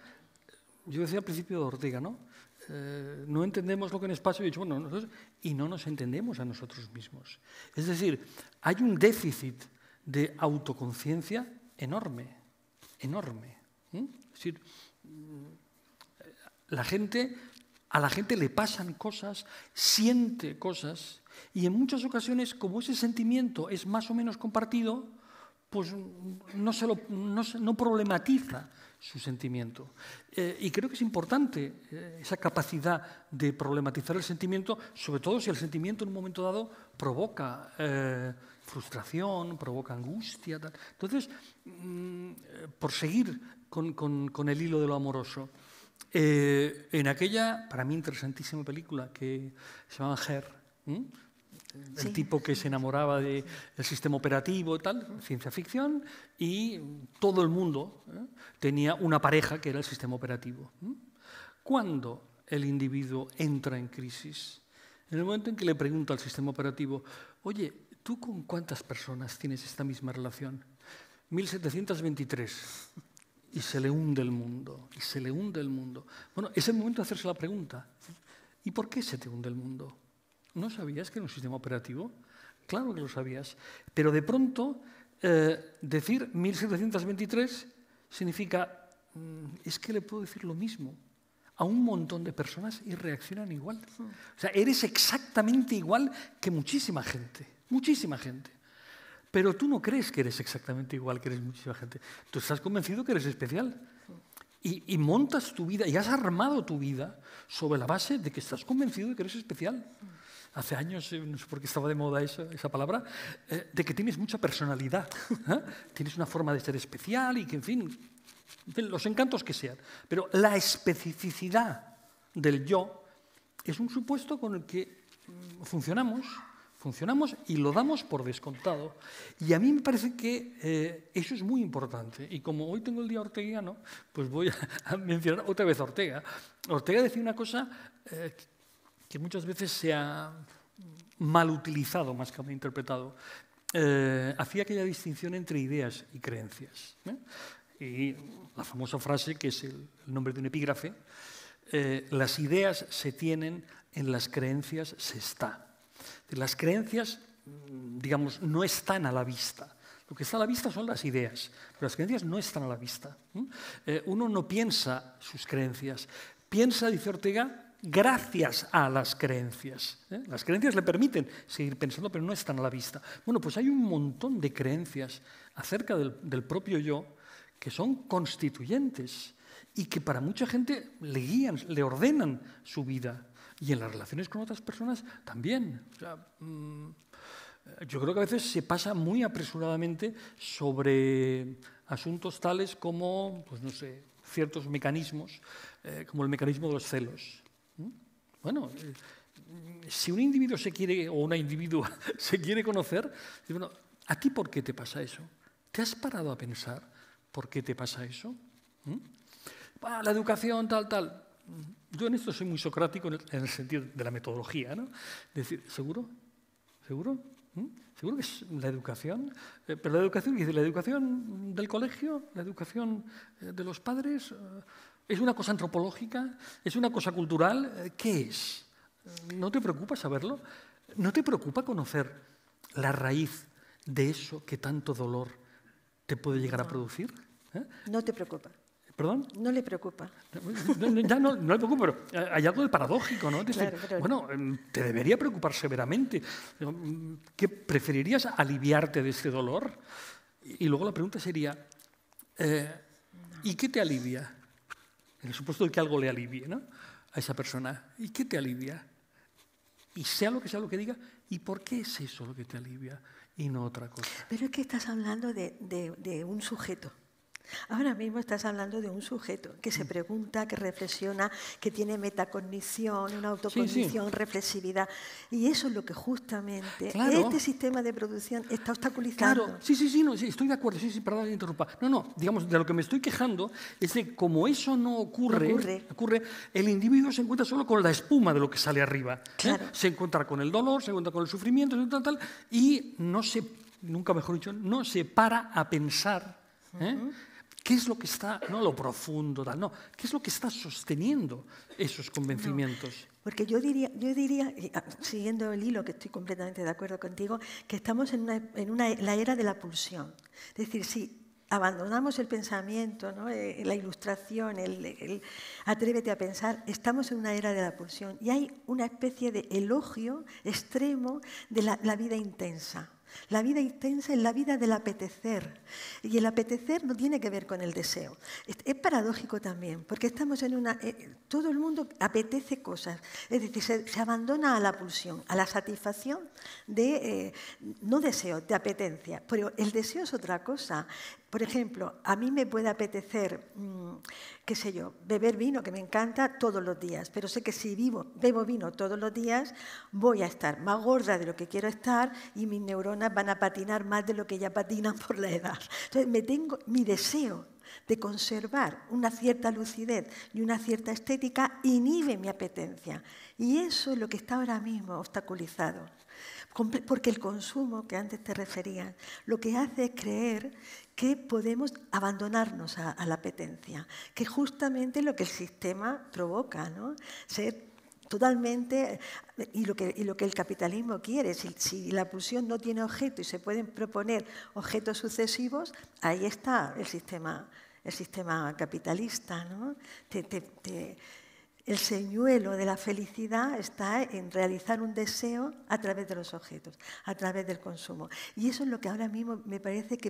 yo decía al principio de Ortega, ¿no? No entendemos lo que nos pasa, y he dicho, bueno, y no nos entendemos a nosotros mismos. Es decir, hay un déficit de autoconciencia enorme, enorme. Es decir, a la gente le pasan cosas, siente cosas, y en muchas ocasiones, como ese sentimiento es más o menos compartido, pues no problematiza su sentimiento. Y creo que es importante esa capacidad de problematizar el sentimiento, sobre todo si el sentimiento en un momento dado provoca frustración, provoca angustia. Tal. Entonces, por seguir con el hilo de lo amoroso, en aquella, para mí, interesantísima película que se llama Her, el tipo que se enamoraba del sistema operativo y tal, ciencia ficción, y todo el mundo tenía una pareja que era el sistema operativo. ¿Cuándo el individuo entra en crisis? En el momento en que le pregunta al sistema operativo, oye, ¿tú con cuántas personas tienes esta misma relación? 1723. Y se le hunde el mundo, y se le hunde el mundo. Bueno, es el momento de hacerse la pregunta, ¿y por qué se te hunde el mundo? ¿No sabías que era un sistema operativo? Claro que lo sabías. Pero de pronto, decir 1723 significa, es que le puedo decir lo mismo a un montón de personas y reaccionan igual. O sea, eres exactamente igual que muchísima gente, muchísima gente. Pero tú no crees que eres exactamente igual que eres muchísima gente. Tú estás convencido que eres especial. Y montas tu vida, y has armado tu vida sobre la base de que estás convencido de que eres especial. Hace años, no sé por qué estaba de moda esa palabra, de que tienes mucha personalidad. Tienes una forma de ser especial y que, en fin, los encantos que sean. Pero la especificidad del yo es un supuesto con el que funcionamos y lo damos por descontado. Y a mí me parece que eso es muy importante. Y como hoy tengo el día orteguiano, pues voy a mencionar otra vez a Ortega. Ortega decía una cosa que muchas veces se ha mal utilizado más que mal interpretado. Hacía aquella distinción entre ideas y creencias. Y la famosa frase, que es el nombre de un epígrafe, las ideas se tienen, en las creencias se está. Las creencias, digamos, no están a la vista. Lo que está a la vista son las ideas, pero las creencias no están a la vista. Uno no piensa sus creencias. Piensa, dice Ortega, gracias a las creencias. Las creencias le permiten seguir pensando, pero no están a la vista. Bueno, pues hay un montón de creencias acerca del propio yo que son constituyentes y que para mucha gente le guían, le ordenan su vida. Y en las relaciones con otras personas también. O sea, yo creo que a veces se pasa muy apresuradamente sobre asuntos tales como, pues no sé, ciertos mecanismos, como el mecanismo de los celos. Bueno, si un individuo se quiere, o una individua se quiere conocer, bueno, ¿a ti por qué te pasa eso? ¿Te has parado a pensar por qué te pasa eso? La educación, tal. Yo en esto soy muy socrático en el sentido de la metodología, ¿no? Es decir, ¿seguro? ¿Seguro? Seguro que es la educación. Pero la educación, dice, la educación del colegio, la educación de los padres, ¿es una cosa antropológica? ¿Es una cosa cultural? ¿Qué es? ¿No te preocupa saberlo? ¿No te preocupa conocer la raíz de eso que tanto dolor te puede llegar a producir? No te preocupa. ¿Perdón? No le preocupa. Ya no le preocupa, pero hay algo de paradójico, ¿no? Es decir, Claro, pero... bueno, te debería preocupar severamente. ¿Qué preferirías aliviarte de este dolor? Y luego la pregunta sería, ¿y qué te alivia? En el supuesto de que algo le alivie, ¿no?, a esa persona. ¿Y qué te alivia? Y sea lo que diga, ¿y por qué es eso lo que te alivia y no otra cosa? Pero es que estás hablando de un sujeto. Ahora mismo estás hablando de un sujeto que se pregunta, que reflexiona, que tiene metacognición, una autocognición, reflexividad. Y eso es lo que justamente este sistema de producción está obstaculizando. Claro, sí, estoy de acuerdo. Sí, perdón que interrumpa. No, digamos, de lo que me estoy quejando es de como eso no ocurre, el individuo se encuentra solo con la espuma de lo que sale arriba. Claro. Se encuentra con el dolor, se encuentra con el sufrimiento, y nunca mejor dicho, no se para a pensar ¿qué es lo que está, no lo profundo, qué es lo que está sosteniendo esos convencimientos? No, porque yo diría, siguiendo el hilo, que estoy completamente de acuerdo contigo, que estamos en la era de la pulsión. Es decir, si abandonamos el pensamiento, ¿no?, la ilustración, el atrévete a pensar, estamos en una era de la pulsión. Y hay una especie de elogio extremo de la vida intensa. La vida intensa es la vida del apetecer. Y el apetecer no tiene que ver con el deseo. Es paradójico también, porque estamos en todo el mundo apetece cosas. Es decir, se abandona a la pulsión, a la satisfacción de, no deseo, de apetencia. Pero el deseo es otra cosa. Por ejemplo, a mí me puede apetecer, qué sé yo, beber vino, que me encanta, todos los días. Pero sé que si bebo vino todos los días, voy a estar más gorda de lo que quiero estar y mis neuronas van a patinar más de lo que ya patinan por la edad. Entonces, mi deseo de conservar una cierta lucidez y una cierta estética inhibe mi apetencia. Y eso es lo que está ahora mismo obstaculizado. Porque el consumo, que antes te referías, lo que hace es creer que podemos abandonarnos a la apetencia, que es justamente lo que el sistema provoca, ¿no? Ser totalmente, y lo que el capitalismo quiere. Si la pulsión no tiene objeto y se pueden proponer objetos sucesivos, ahí está el sistema capitalista, ¿no? El señuelo de la felicidad está en realizar un deseo a través de los objetos, a través del consumo. Y eso es lo que ahora mismo me parece que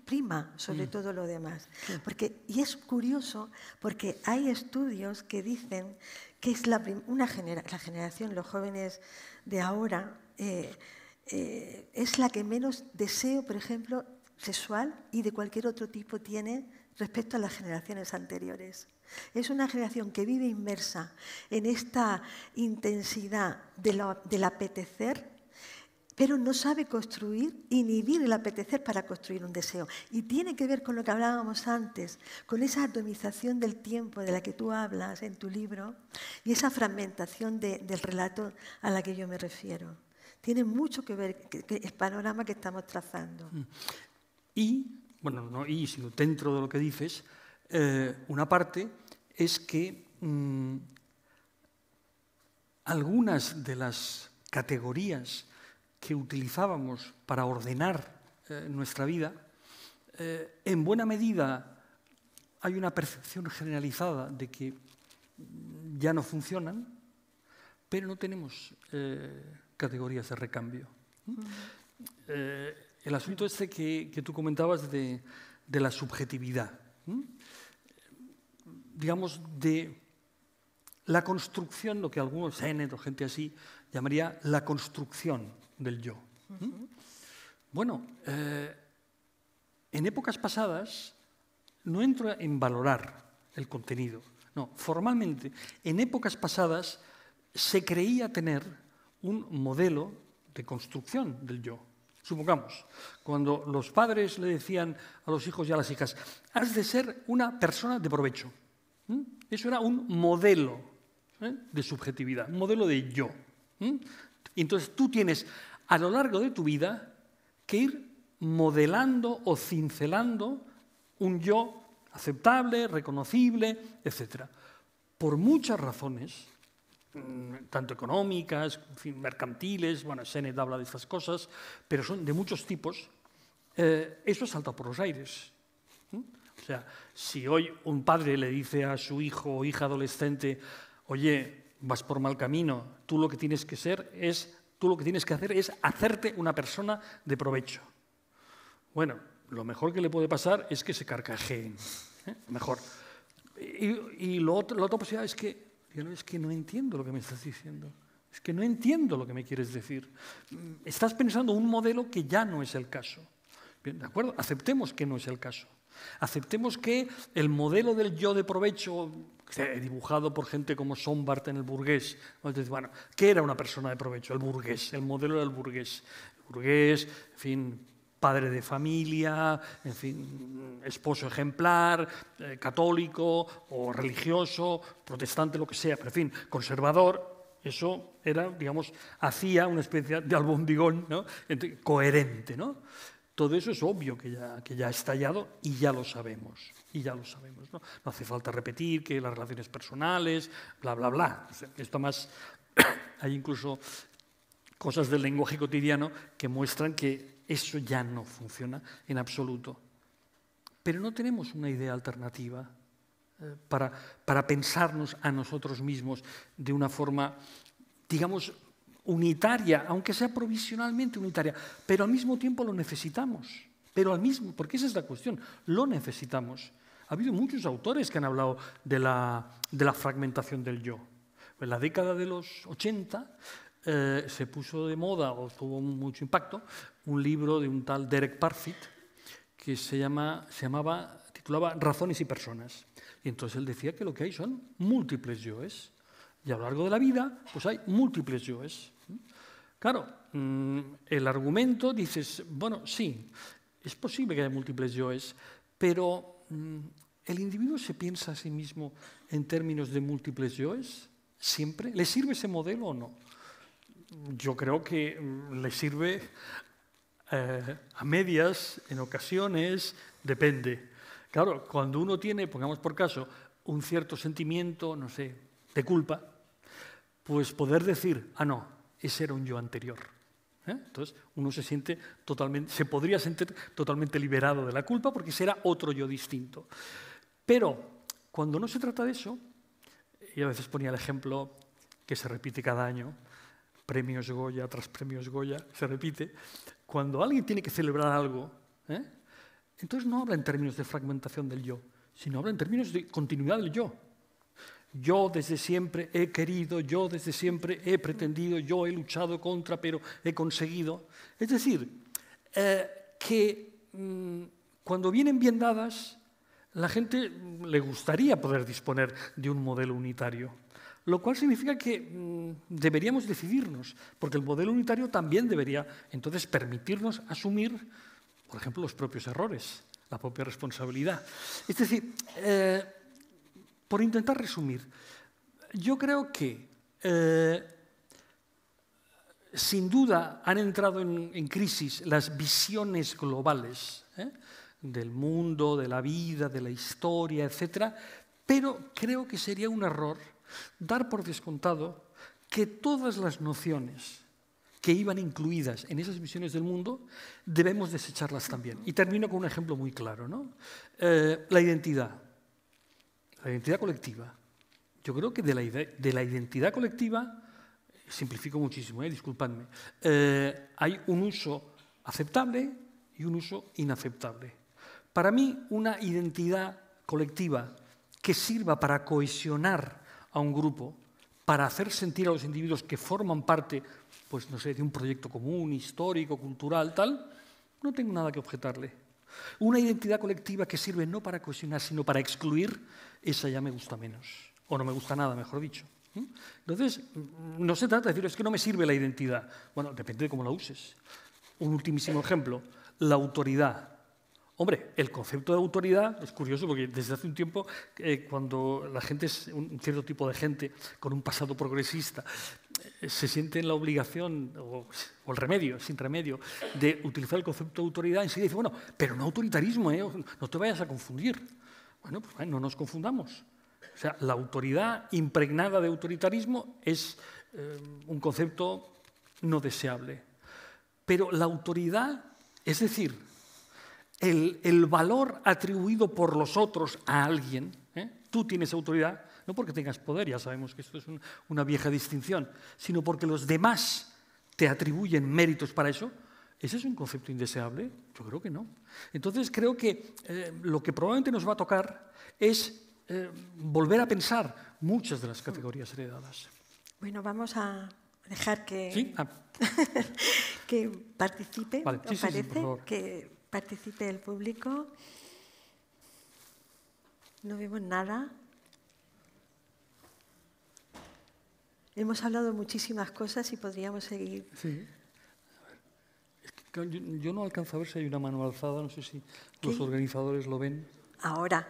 prima sobre todo lo demás. Y es curioso porque hay estudios que dicen que es la generación, los jóvenes de ahora, es la que menos deseo, por ejemplo, sexual y de cualquier otro tipo tiene respecto a las generaciones anteriores. Es una generación que vive inmersa en esta intensidad del apetecer, pero no sabe inhibir el apetecer para construir un deseo. Y tiene que ver con lo que hablábamos antes, con esa atomización del tiempo de la que tú hablas en tu libro y esa fragmentación del relato a la que yo me refiero. Tiene mucho que ver con el panorama que estamos trazando. Sino dentro de lo que dices, una parte es que algunas de las categorías que utilizábamos para ordenar nuestra vida, en buena medida hay una percepción generalizada de que ya no funcionan, pero no tenemos categorías de recambio. El asunto este que tú comentabas de la subjetividad, digamos, de la construcción, lo que algunos, Sennett o gente así, llamaría la construcción del yo. Bueno, en épocas pasadas no entro en valorar el contenido. No, formalmente, en épocas pasadas se creía tener un modelo de construcción del yo. Supongamos, cuando los padres le decían a los hijos y a las hijas, has de ser una persona de provecho. Eso era un modelo de subjetividad, un modelo de yo. Y entonces tú tienes a lo largo de tu vida que ir modelando o cincelando un yo aceptable, reconocible, etc. Por muchas razones, tanto económicas, en fin, mercantiles, bueno, Sennett habla de estas cosas, pero son de muchos tipos, eso salta por los aires. O sea, si hoy un padre le dice a su hijo o hija adolescente, oye, vas por mal camino, tú lo que tienes que hacer es hacerte una persona de provecho. Bueno, lo mejor que le puede pasar es que se carcajeen, mejor. Y la otra posibilidad es que no entiendo lo que me estás diciendo. Es que no entiendo lo que me quieres decir. Estás pensando un modelo que ya no es el caso. Bien, ¿de acuerdo? Aceptemos que no es el caso. Aceptemos que el modelo del yo de provecho, dibujado por gente como Sombart en el burgués, bueno, ¿qué era una persona de provecho? El burgués, el modelo del burgués. El burgués, en fin, padre de familia, en fin, esposo ejemplar, católico o religioso, protestante, lo que sea, pero en fin, conservador. Eso era, digamos, hacía una especie de albondigón, ¿no? Coherente, ¿no? Todo eso es obvio que ya ha estallado y ya lo sabemos. ¿No? No hace falta repetir que las relaciones personales, bla, bla, bla. O sea, esto más, hay incluso cosas del lenguaje cotidiano que muestran que eso ya no funciona en absoluto. Pero no tenemos una idea alternativa para pensarnos a nosotros mismos de una forma, digamos, unitaria, aunque sea provisionalmente unitaria, pero al mismo tiempo lo necesitamos. Porque esa es la cuestión, lo necesitamos. Ha habido muchos autores que han hablado de la fragmentación del yo. En la década de los 80 se puso de moda, o tuvo mucho impacto, un libro de un tal Derek Parfit que titulaba Razones y personas. Y entonces él decía que lo que hay son múltiples yoes. Y a lo largo de la vida, pues hay múltiples yoes. Claro, el argumento, dices, bueno, sí, es posible que haya múltiples yoes, pero ¿el individuo se piensa a sí mismo en términos de múltiples yoes? ¿Siempre? ¿Le sirve ese modelo o no? Yo creo que le sirve a medias, en ocasiones, depende. Claro, cuando uno tiene, pongamos por caso, un cierto sentimiento, no sé, de culpa, pues poder decir, no, ese era un yo anterior. Entonces, uno se podría sentir totalmente liberado de la culpa porque ese era otro yo distinto. Pero cuando no se trata de eso, y a veces ponía el ejemplo que se repite cada año, premios Goya tras premios Goya, se repite, cuando alguien tiene que celebrar algo, entonces no habla en términos de fragmentación del yo, sino habla en términos de continuidad del yo. Yo desde siempre he querido, yo desde siempre he pretendido, yo he luchado contra, pero he conseguido. Es decir, que cuando vienen bien dadas, la gente le gustaría poder disponer de un modelo unitario, lo cual significa que deberíamos decidirnos, porque el modelo unitario también debería entonces permitirnos asumir, por ejemplo, los propios errores, la propia responsabilidad. Es decir, por intentar resumir, yo creo que sin duda han entrado en crisis las visiones globales del mundo, de la vida, de la historia, etc. Pero creo que sería un error dar por descontado que todas las nociones que iban incluidas en esas visiones del mundo debemos desecharlas también. Y termino con un ejemplo muy claro, ¿no? La identidad colectiva. Yo creo que de la identidad colectiva, simplifico muchísimo, disculpadme, hay un uso aceptable y un uso inaceptable. Para mí, una identidad colectiva que sirva para cohesionar a un grupo, para hacer sentir a los individuos que forman parte, pues no sé, de un proyecto común, histórico, cultural, tal, no tengo nada que objetarle. Una identidad colectiva que sirve no para cohesionar, sino para excluir, esa ya me gusta menos, o no me gusta nada, mejor dicho. Entonces, no se trata de decir, es que no me sirve la identidad. Bueno, depende de cómo la uses. Un ultimísimo ejemplo, la autoridad. Hombre, el concepto de autoridad es curioso porque desde hace un tiempo, cuando la gente es un cierto tipo de gente con un pasado progresista, se sienten la obligación o el remedio, sin remedio, de utilizar el concepto de autoridad, enseguida dice, bueno, pero no autoritarismo, no te vayas a confundir. Bueno, pues no nos confundamos. O sea, la autoridad impregnada de autoritarismo es un concepto no deseable. Pero la autoridad, es decir, el valor atribuido por los otros a alguien, tú tienes autoridad, no porque tengas poder, ya sabemos que esto es una vieja distinción, sino porque los demás te atribuyen méritos para eso, ¿ese es un concepto indeseable? Yo creo que no. Entonces creo que lo que probablemente nos va a tocar es volver a pensar muchas de las categorías heredadas. Bueno, vamos a dejar que, ¿Sí? que participe, vale. ¿os parece? Por favor. Que participe el público. No vemos nada. Hemos hablado muchísimas cosas y podríamos seguir. Sí. Es que yo no alcanzo a ver si hay una mano alzada, no sé si los organizadores lo ven. Ahora.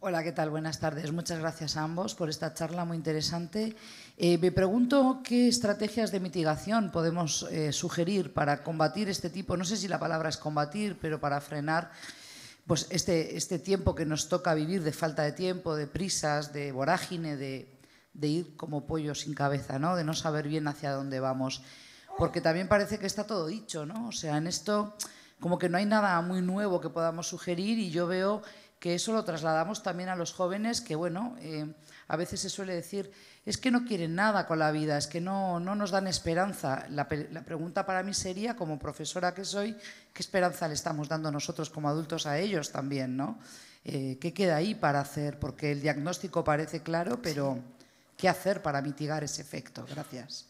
Hola, ¿qué tal? Buenas tardes. Muchas gracias a ambos por esta charla muy interesante. Me pregunto qué estrategias de mitigación podemos sugerir para combatir este tipo, no sé si la palabra es combatir, pero para frenar pues, este tiempo que nos toca vivir de falta de tiempo, de prisas, de vorágine, de ir como pollo sin cabeza, ¿no? De no saber bien hacia dónde vamos. Porque también parece que está todo dicho, ¿no? O sea, en esto como que no hay nada muy nuevo que podamos sugerir y yo veo que eso lo trasladamos también a los jóvenes, que bueno, a veces se suele decir, es que no quieren nada con la vida, es que no nos dan esperanza. La pregunta para mí sería, como profesora que soy, ¿qué esperanza le estamos dando nosotros como adultos a ellos también, ¿no? ¿Qué queda ahí para hacer? Porque el diagnóstico parece claro, pero ¿qué hacer para mitigar ese efecto? Gracias.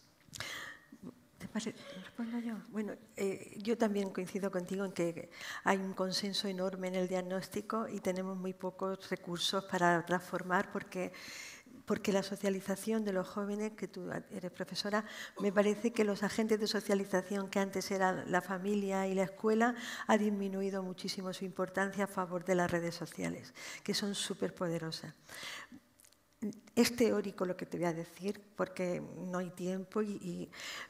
¿Respondo yo? Bueno, yo también coincido contigo en que hay un consenso enorme en el diagnóstico y tenemos muy pocos recursos para transformar porque la socialización de los jóvenes, que tú eres profesora, me parece que los agentes de socialización que antes eran la familia y la escuela ha disminuido muchísimo su importancia a favor de las redes sociales, que son súper poderosas. Es teórico lo que te voy a decir porque no hay tiempo,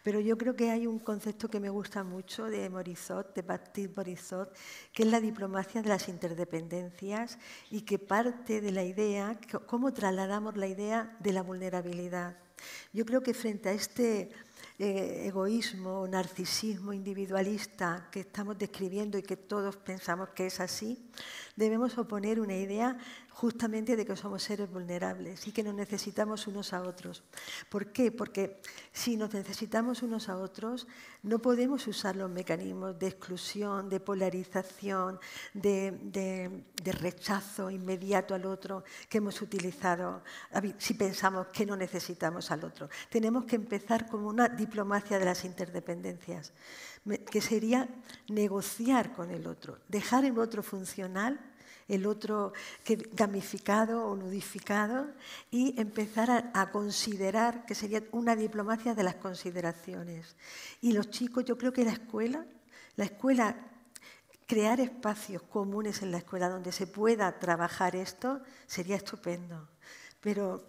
pero yo creo que hay un concepto que me gusta mucho de Morizot, de Baptiste Morizot, que es la diplomacia de las interdependencias y que parte de la idea, cómo trasladamos la idea de la vulnerabilidad. Yo creo que frente a este egoísmo o narcisismo individualista que estamos describiendo y que todos pensamos que es así, debemos oponer una idea justamente de que somos seres vulnerables y que nos necesitamos unos a otros. ¿Por qué? Porque si nos necesitamos unos a otros, no podemos usar los mecanismos de exclusión, de polarización, de rechazo inmediato al otro que hemos utilizado si pensamos que no necesitamos al otro. Tenemos que empezar con una diplomacia de las interdependencias, que sería negociar con el otro, dejar el otro funcional, el otro gamificado o nudificado y empezar a considerar, que sería una diplomacia de las consideraciones. Y los chicos, yo creo que la escuela, crear espacios comunes en la escuela donde se pueda trabajar esto sería estupendo. Pero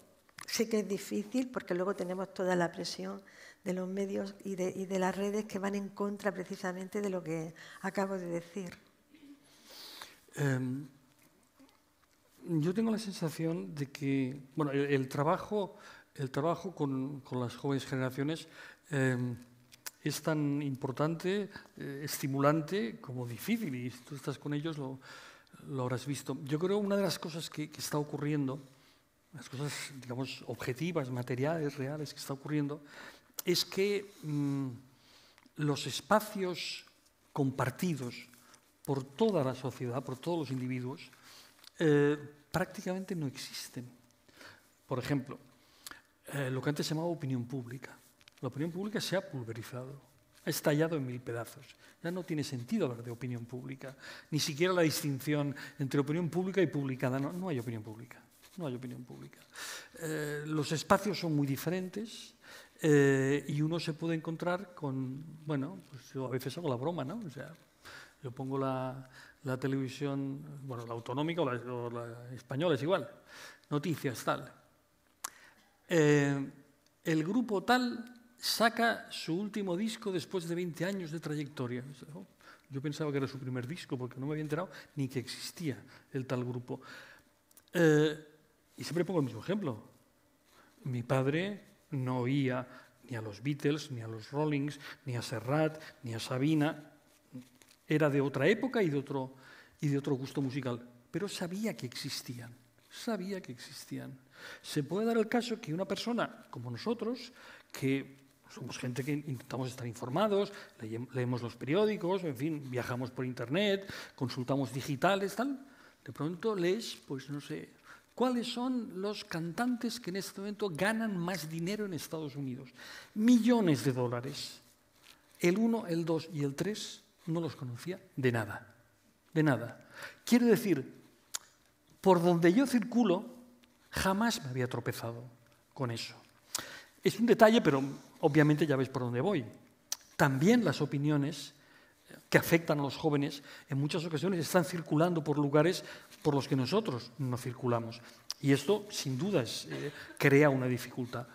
sé que es difícil porque luego tenemos toda la presión de los medios y de las redes que van en contra precisamente de lo que acabo de decir. Yo tengo la sensación de que bueno, el trabajo con las jóvenes generaciones es tan importante, estimulante como difícil, y si tú estás con ellos lo habrás visto. Yo creo que una de las cosas que está ocurriendo, las cosas, digamos, objetivas, materiales, reales que está ocurriendo, es que los espacios compartidos por toda la sociedad, por todos los individuos, prácticamente no existen. Por ejemplo, lo que antes se llamaba opinión pública. La opinión pública se ha pulverizado, ha estallado en 1000 pedazos. Ya no tiene sentido hablar de opinión pública, ni siquiera la distinción entre opinión pública y publicada. No hay opinión pública. No hay opinión pública. Los espacios son muy diferentes. y uno se puede encontrar con, bueno, pues yo a veces hago la broma, ¿no? O sea, yo pongo la televisión, bueno, la autonómica o la española, es igual, noticias, tal. El grupo tal saca su último disco después de 20 años de trayectoria. Yo pensaba que era su primer disco porque no me había enterado ni que existía el tal grupo. Y siempre pongo el mismo ejemplo. Mi padre no oía ni a los Beatles, ni a los Rollings, ni a Serrat, ni a Sabina. Era de otra época y de otro gusto musical, pero sabía que existían. Sabía que existían. Se puede dar el caso que una persona como nosotros, que somos gente que intentamos estar informados, leemos los periódicos, en fin, viajamos por internet, consultamos digitales, tal, de pronto lees, pues no sé, ¿cuáles son los cantantes que en este momento ganan más dinero en Estados Unidos? Millones de dólares. El 1, el 2 y el 3 no los conocía de nada. De nada. Quiero decir, por donde yo circulo, jamás me había tropezado con eso. Es un detalle, pero obviamente ya ves por dónde voy. También las opiniones que afectan a los jóvenes en muchas ocasiones están circulando por lugares por los que nosotros no circulamos. Y esto, sin duda, crea una dificultad.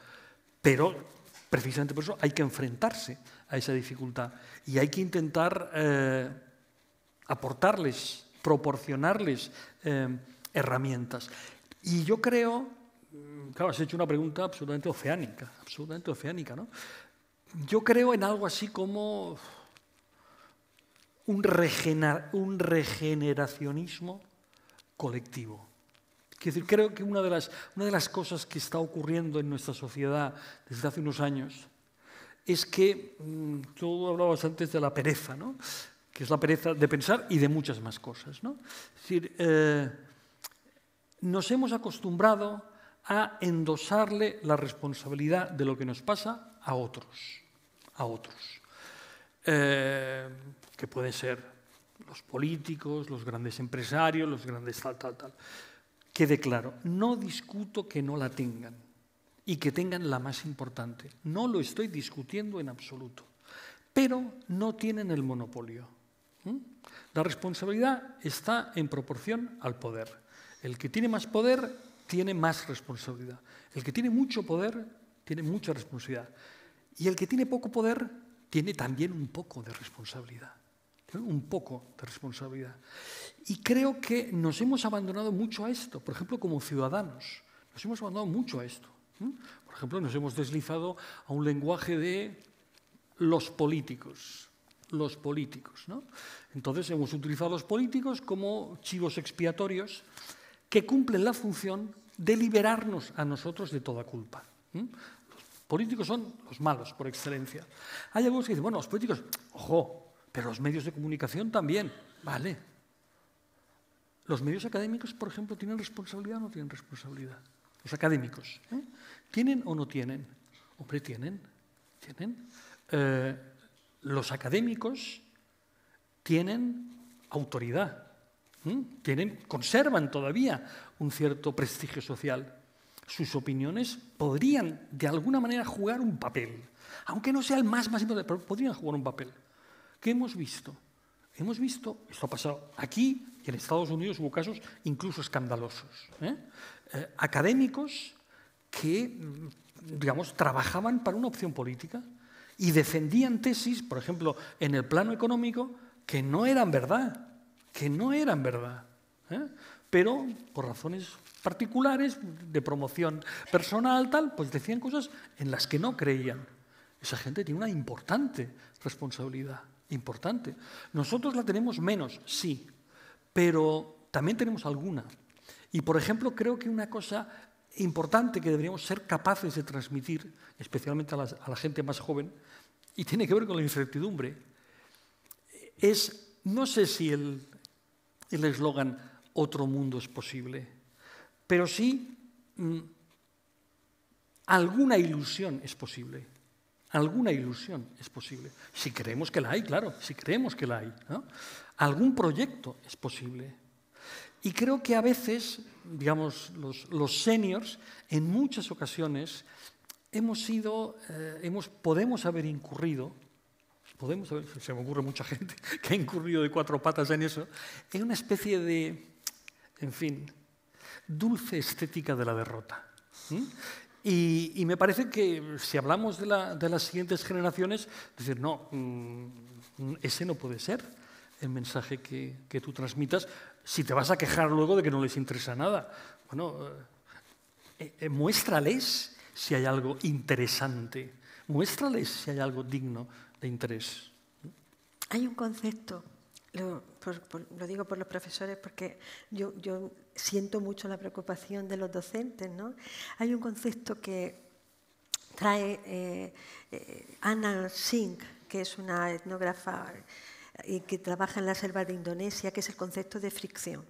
Pero, precisamente por eso, hay que enfrentarse a esa dificultad. Y hay que intentar aportarles, proporcionarles herramientas. Y yo creo, claro, has hecho una pregunta absolutamente oceánica, ¿no? Yo creo en algo así como un regeneracionismo colectivo. Quiero decir, creo que una de las cosas que está ocurriendo en nuestra sociedad desde hace unos años es que, tú hablabas antes de la pereza, ¿no? Que es la pereza de pensar y de muchas más cosas, ¿no? Es decir, nos hemos acostumbrado a endosarle la responsabilidad de lo que nos pasa a otros. Que pueden ser los políticos, los grandes empresarios, los grandes tal. Quede claro, no discuto que no la tengan y que tengan la más importante. No lo estoy discutiendo en absoluto. Pero no tienen el monopolio. La responsabilidad está en proporción al poder. El que tiene más poder tiene más responsabilidad. El que tiene mucho poder tiene mucha responsabilidad. Y el que tiene poco poder tiene también un poco de responsabilidad. Un poco de responsabilidad. Y creo que nos hemos abandonado mucho a esto. Por ejemplo, como ciudadanos, nos hemos abandonado mucho a esto. Por ejemplo, nos hemos deslizado a un lenguaje de los políticos, ¿no? Entonces hemos utilizado a los políticos como chivos expiatorios que cumplen la función de liberarnos a nosotros de toda culpa. Los políticos son los malos por excelencia. Hay algunos que dicen, bueno, los políticos, ojo, pero los medios de comunicación también, vale. ¿Los medios académicos, por ejemplo, tienen responsabilidad o no tienen responsabilidad? Los académicos, ¿tienen o no tienen? Hombre, tienen. Los académicos tienen autoridad, conservan todavía un cierto prestigio social. Sus opiniones podrían, de alguna manera, jugar un papel, aunque no sea el más importante, pero podrían jugar un papel. ¿Qué hemos visto? Hemos visto, esto ha pasado aquí y en Estados Unidos hubo casos incluso escandalosos. Académicos que, digamos, trabajaban para una opción política y defendían tesis, por ejemplo, en el plano económico, que no eran verdad, pero por razones particulares, de promoción personal, tal, pues decían cosas en las que no creían. Esa gente tiene una importante responsabilidad, importante. Nosotros la tenemos menos, sí, pero también tenemos alguna. Y, por ejemplo, creo que una cosa importante que deberíamos ser capaces de transmitir, especialmente a la gente más joven, y tiene que ver con la incertidumbre, es, no sé si el eslogan «Otro mundo es posible», pero sí alguna ilusión es posible. Alguna ilusión es posible. Si creemos que la hay, claro, si creemos que la hay, ¿no? Algún proyecto es posible. Y creo que a veces, digamos, los seniors, en muchas ocasiones, podemos haber incurrido, se me ocurre mucha gente que ha incurrido de 4 patas en eso, en una especie de, en fin, dulce estética de la derrota. Y me parece que si hablamos de las siguientes generaciones, decir, no, ese no puede ser el mensaje que tú transmitas si te vas a quejar luego de que no les interesa nada. Bueno, muéstrales si hay algo interesante, muéstrales si hay algo digno de interés. Hay un concepto, lo digo por los profesores porque yo siento mucho la preocupación de los docentes, ¿no? Hay un concepto que trae Anna Singh, que es una etnógrafa y que trabaja en las selvas de Indonesia, que es el concepto de fricción.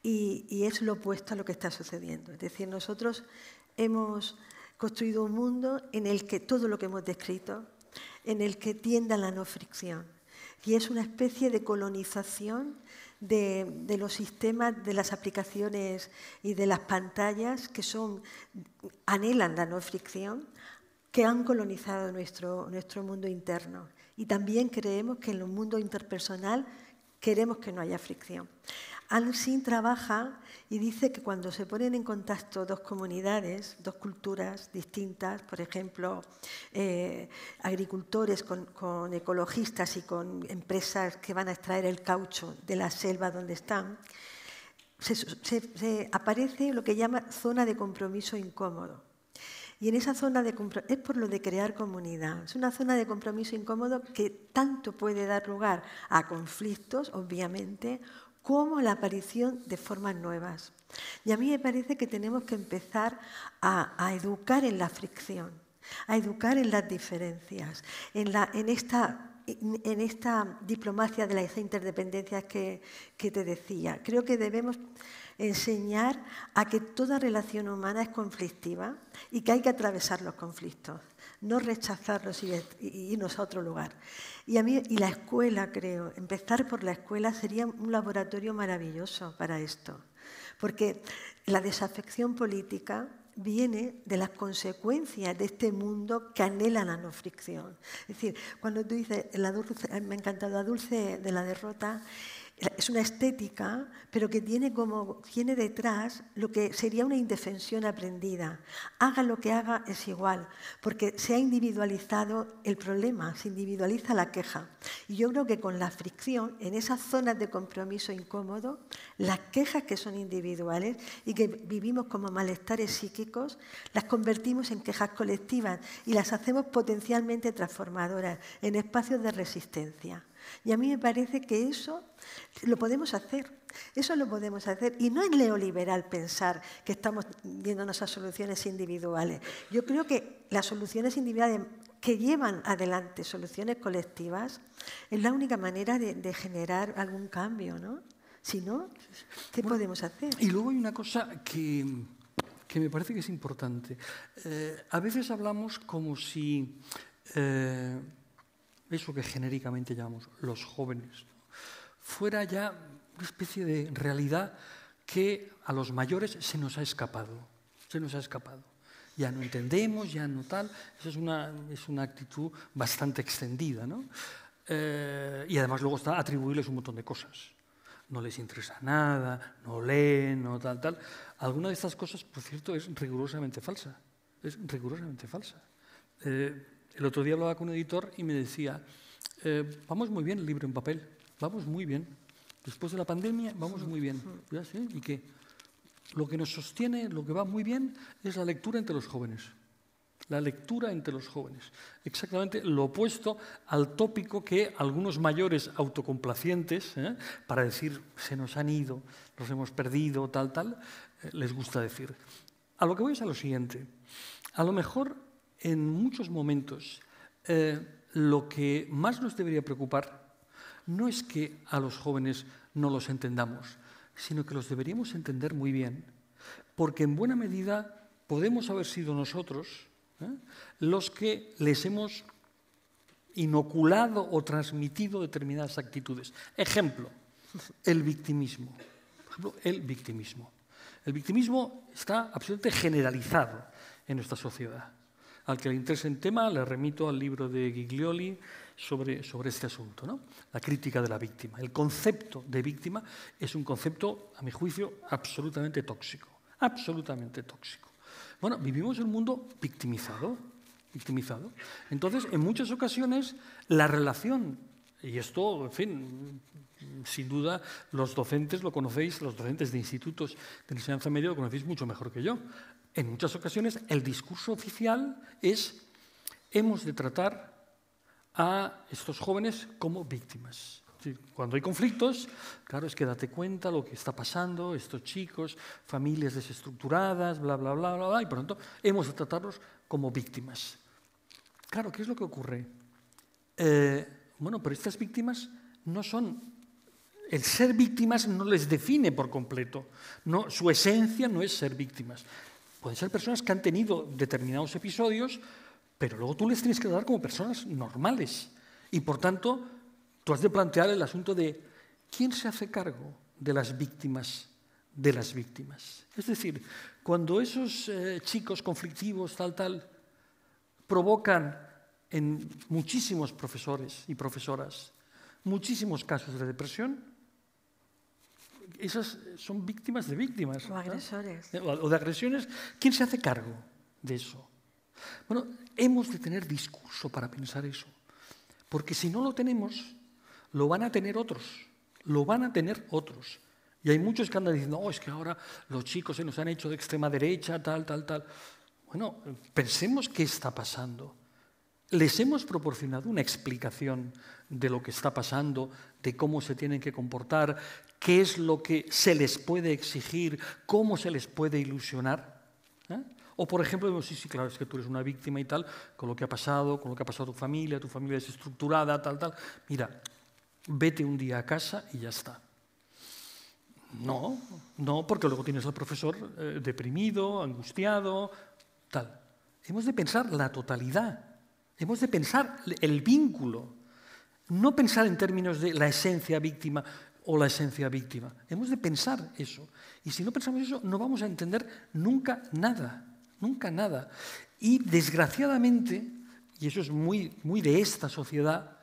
Y es lo opuesto a lo que está sucediendo. Es decir, nosotros hemos construido un mundo en el que todo lo que hemos descrito, en el que tiende a la no fricción. Y es una especie de colonización de los sistemas, de las aplicaciones y de las pantallas que anhelan la no fricción, que han colonizado nuestro mundo interno. Y también creemos que en el mundo interpersonal queremos que no haya fricción. Anne Singh trabaja y dice que cuando se ponen en contacto dos comunidades, dos culturas distintas, por ejemplo, agricultores con ecologistas y con empresas que van a extraer el caucho de la selva donde están, aparece lo que llama zona de compromiso incómodo. Y en esa zona es por lo de crear comunidad. Es una zona de compromiso incómodo que tanto puede dar lugar a conflictos, obviamente, como la aparición de formas nuevas. Y a mí me parece que tenemos que empezar a educar en la fricción, a educar en las diferencias, en esta diplomacia de las interdependencias que te decía. Creo que debemos enseñar a que toda relación humana es conflictiva y que hay que atravesar los conflictos, no rechazarlos y irnos a otro lugar. Y la escuela, creo, empezar por la escuela sería un laboratorio maravilloso para esto, porque la desafección política viene de las consecuencias de este mundo que anhela la no fricción. Es decir, cuando tú dices, me ha encantado la dulce de la derrota, es una estética, pero que tiene detrás lo que sería una indefensión aprendida. Haga lo que haga, es igual, porque se ha individualizado el problema, se individualiza la queja. Y yo creo que con la fricción, en esas zonas de compromiso incómodo, las quejas que son individuales y que vivimos como malestares psíquicos, las convertimos en quejas colectivas y las hacemos potencialmente transformadoras en espacios de resistencia. Y a mí me parece que eso lo podemos hacer. Eso lo podemos hacer. Y no es neoliberal pensar que estamos viéndonos a soluciones individuales. Yo creo que las soluciones individuales que llevan adelante soluciones colectivas es la única manera de generar algún cambio, ¿no? Si no, ¿qué podemos hacer? Y luego hay una cosa que me parece que es importante. A veces hablamos como si eso que genéricamente llamamos los jóvenes, ¿no?, fuera ya una especie de realidad que a los mayores se nos ha escapado. Ya no entendemos, ya no tal. Esa es una actitud bastante extendida, ¿no? Y además luego está atribuirles un montón de cosas. No les interesa nada, no leen, no tal. Alguna de estas cosas, por cierto, es rigurosamente falsa. El otro día hablaba con un editor y me decía, vamos muy bien el libro en papel, vamos muy bien. Después de la pandemia, vamos muy bien. ¿Ya sí? ¿Y qué? Lo que nos sostiene, lo que va muy bien, es la lectura entre los jóvenes. La lectura entre los jóvenes. Exactamente lo opuesto al tópico que algunos mayores autocomplacientes, para decir, se nos han ido, los hemos perdido, tal, les gusta decir. A lo que voy es a lo siguiente. A lo mejor, en muchos momentos, lo que más nos debería preocupar no es que a los jóvenes no los entendamos, sino que los deberíamos entender muy bien, porque en buena medida podemos haber sido nosotros los que les hemos inoculado o transmitido determinadas actitudes. Ejemplo, el victimismo. El victimismo está absolutamente generalizado en nuestra sociedad. al que le interese el tema, le remito al libro de Giglioli sobre este asunto, ¿no? La crítica de la víctima. El concepto de víctima es un concepto, a mi juicio, absolutamente tóxico. Absolutamente tóxico. Bueno, vivimos en un mundo victimizado. Entonces, en muchas ocasiones, la relación, y esto, en fin, sin duda, los docentes lo conocéis, los docentes de institutos de enseñanza media lo conocéis mucho mejor que yo. En muchas ocasiones, el discurso oficial es: hemos de tratar a estos jóvenes como víctimas. Cuando hay conflictos, claro, es que date cuenta lo que está pasando, estos chicos, familias desestructuradas, bla, bla, bla, bla, bla, y por lo tanto hemos de tratarlos como víctimas. Claro, ¿qué es lo que ocurre? Bueno, pero estas víctimas no son... El ser víctimas no les define por completo. No, su esencia no es ser víctimas. Pueden ser personas que han tenido determinados episodios, pero luego tú les tienes que dar como personas normales. Y por tanto, tú has de plantear el asunto de ¿quién se hace cargo de las víctimas de las víctimas? Es decir, cuando esos chicos conflictivos, tal, provocan en muchísimos profesores y profesoras muchísimos casos de depresión, esas son víctimas de víctimas. O agresores. O de agresiones. ¿Quién se hace cargo de eso? Bueno, hemos de tener discurso para pensar eso. Porque si no lo tenemos, lo van a tener otros. Lo van a tener otros. Y hay muchos que andan diciendo, es que ahora los chicos se nos han hecho de extrema derecha, tal. Bueno, pensemos qué está pasando. Les hemos proporcionado una explicación de lo que está pasando, de cómo se tienen que comportar, qué es lo que se les puede exigir, cómo se les puede ilusionar. O, por ejemplo, sí, claro, es que tú eres una víctima y tal, con lo que ha pasado a tu familia desestructurada, tal. Mira, vete un día a casa y ya está. No, porque luego tienes al profesor deprimido, angustiado, tal. Hemos de pensar la totalidad. Hemos de pensar el vínculo, no pensar en términos de la esencia víctima o la esencia víctima. Hemos de pensar eso. Y si no pensamos eso, no vamos a entender nunca nada. Y desgraciadamente, y eso es muy, muy de esta sociedad,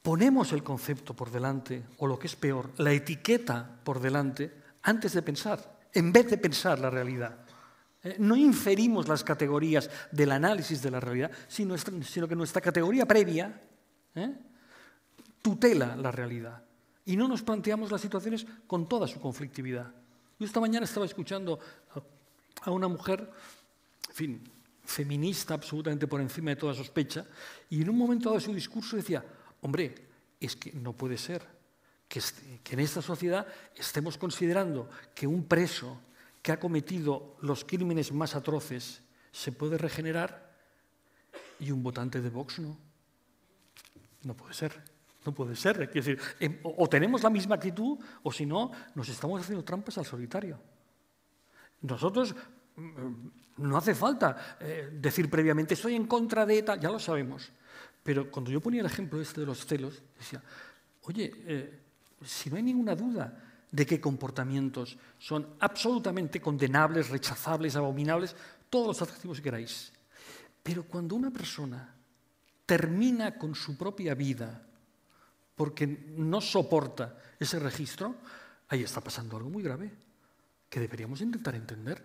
ponemos el concepto por delante, o lo que es peor, la etiqueta por delante, antes de pensar, en vez de pensar la realidad. No inferimos las categorías del análisis de la realidad, sino que nuestra categoría previa tutela la realidad. Y no nos planteamos las situaciones con toda su conflictividad. Yo esta mañana estaba escuchando a una mujer, en fin, feminista absolutamente por encima de toda sospecha, y en un momento dado de su discurso decía, hombre, es que no puede ser que en esta sociedad estemos considerando que un preso que ha cometido los crímenes más atroces se puede regenerar y un votante de Vox no. No puede ser. Quiero decir, o tenemos la misma actitud o si no, nos estamos haciendo trampas al solitario. Nosotros no hace falta decir previamente estoy en contra de ETA, ya lo sabemos. Pero cuando yo ponía el ejemplo este de los celos, decía, oye, si no hay ninguna duda de qué comportamientos son absolutamente condenables, rechazables, abominables, todos los adjetivos que queráis. Pero cuando una persona termina con su propia vida porque no soporta ese registro, ahí está pasando algo muy grave que deberíamos intentar entender.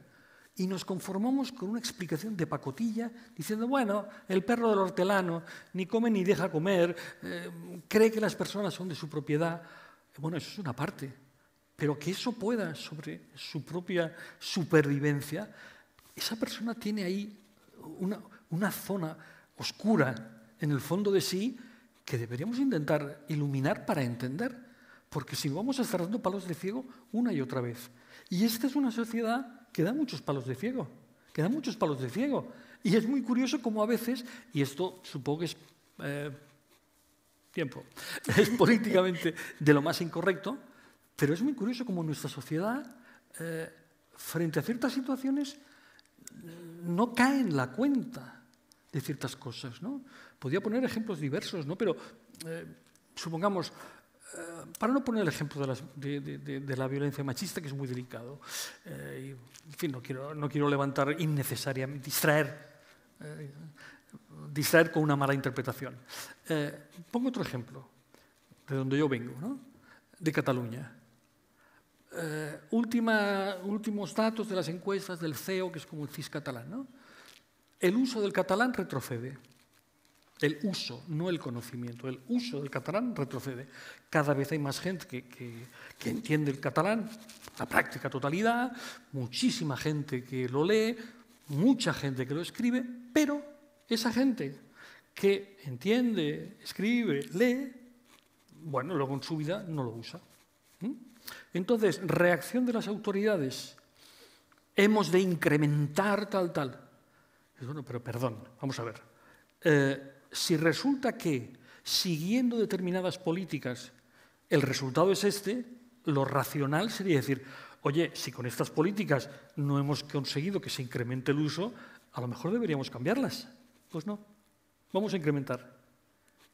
Y nos conformamos con una explicación de pacotilla diciendo, bueno, el perro del hortelano ni come ni deja comer, cree que las personas son de su propiedad. Bueno, eso es una parte. Pero que eso pueda sobre su propia supervivencia, esa persona tiene ahí una zona oscura en el fondo de sí que deberíamos intentar iluminar para entender, porque si no vamos a estar dando palos de ciego una y otra vez. Y esta es una sociedad que da muchos palos de ciego, Y es muy curioso cómo a veces, y esto supongo que es es políticamente de lo más incorrecto, pero es muy curioso cómo nuestra sociedad, frente a ciertas situaciones, no cae en la cuenta de ciertas cosas, ¿no? Podría poner ejemplos diversos, ¿no? Pero supongamos, para no poner el ejemplo de la violencia machista, que es muy delicado, en fin, no quiero levantar innecesariamente, distraer distraer con una mala interpretación. Pongo otro ejemplo, de donde yo vengo, ¿no? De Cataluña. Últimos datos de las encuestas del CEO, que es como el CIS catalán, ¿no? El uso del catalán retrocede. El uso, no el conocimiento. El uso del catalán retrocede. Cada vez hay más gente que entiende el catalán, la práctica totalidad, muchísima gente que lo lee, mucha gente que lo escribe, pero esa gente que entiende, escribe, lee, bueno, luego en su vida no lo usa. Entonces, reacción de las autoridades, hemos de incrementar tal. Bueno, pero perdón, vamos a ver. Si resulta que, siguiendo determinadas políticas, el resultado es este, lo racional sería decir, oye, si con estas políticas no hemos conseguido que se incremente el uso, a lo mejor deberíamos cambiarlas. Pues no, vamos a incrementar.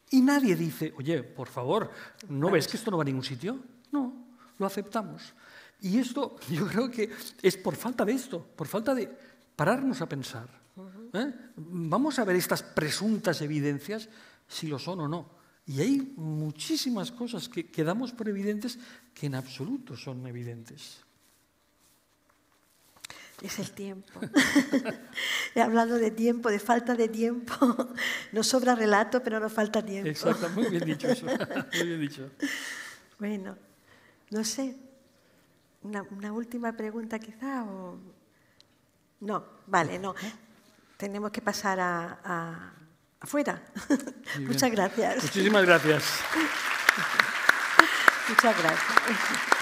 Y nadie dice, oye, por favor, ¿no ves que esto no va a ningún sitio? No, lo aceptamos. Y esto yo creo que es por falta de esto, por falta de pararnos a pensar. Vamos a ver estas presuntas evidencias, si lo son o no. Y hay muchísimas cosas que damos por evidentes que en absoluto son evidentes. Es el tiempo. He hablado de tiempo, de falta de tiempo. Nos sobra relato, pero nos falta tiempo. Exacto, muy bien dicho eso. Muy bien dicho. Bueno, no sé. Una última pregunta quizá o... No, vale, no. Tenemos que pasar afuera. Muchas gracias. Muchísimas gracias. Muchas gracias.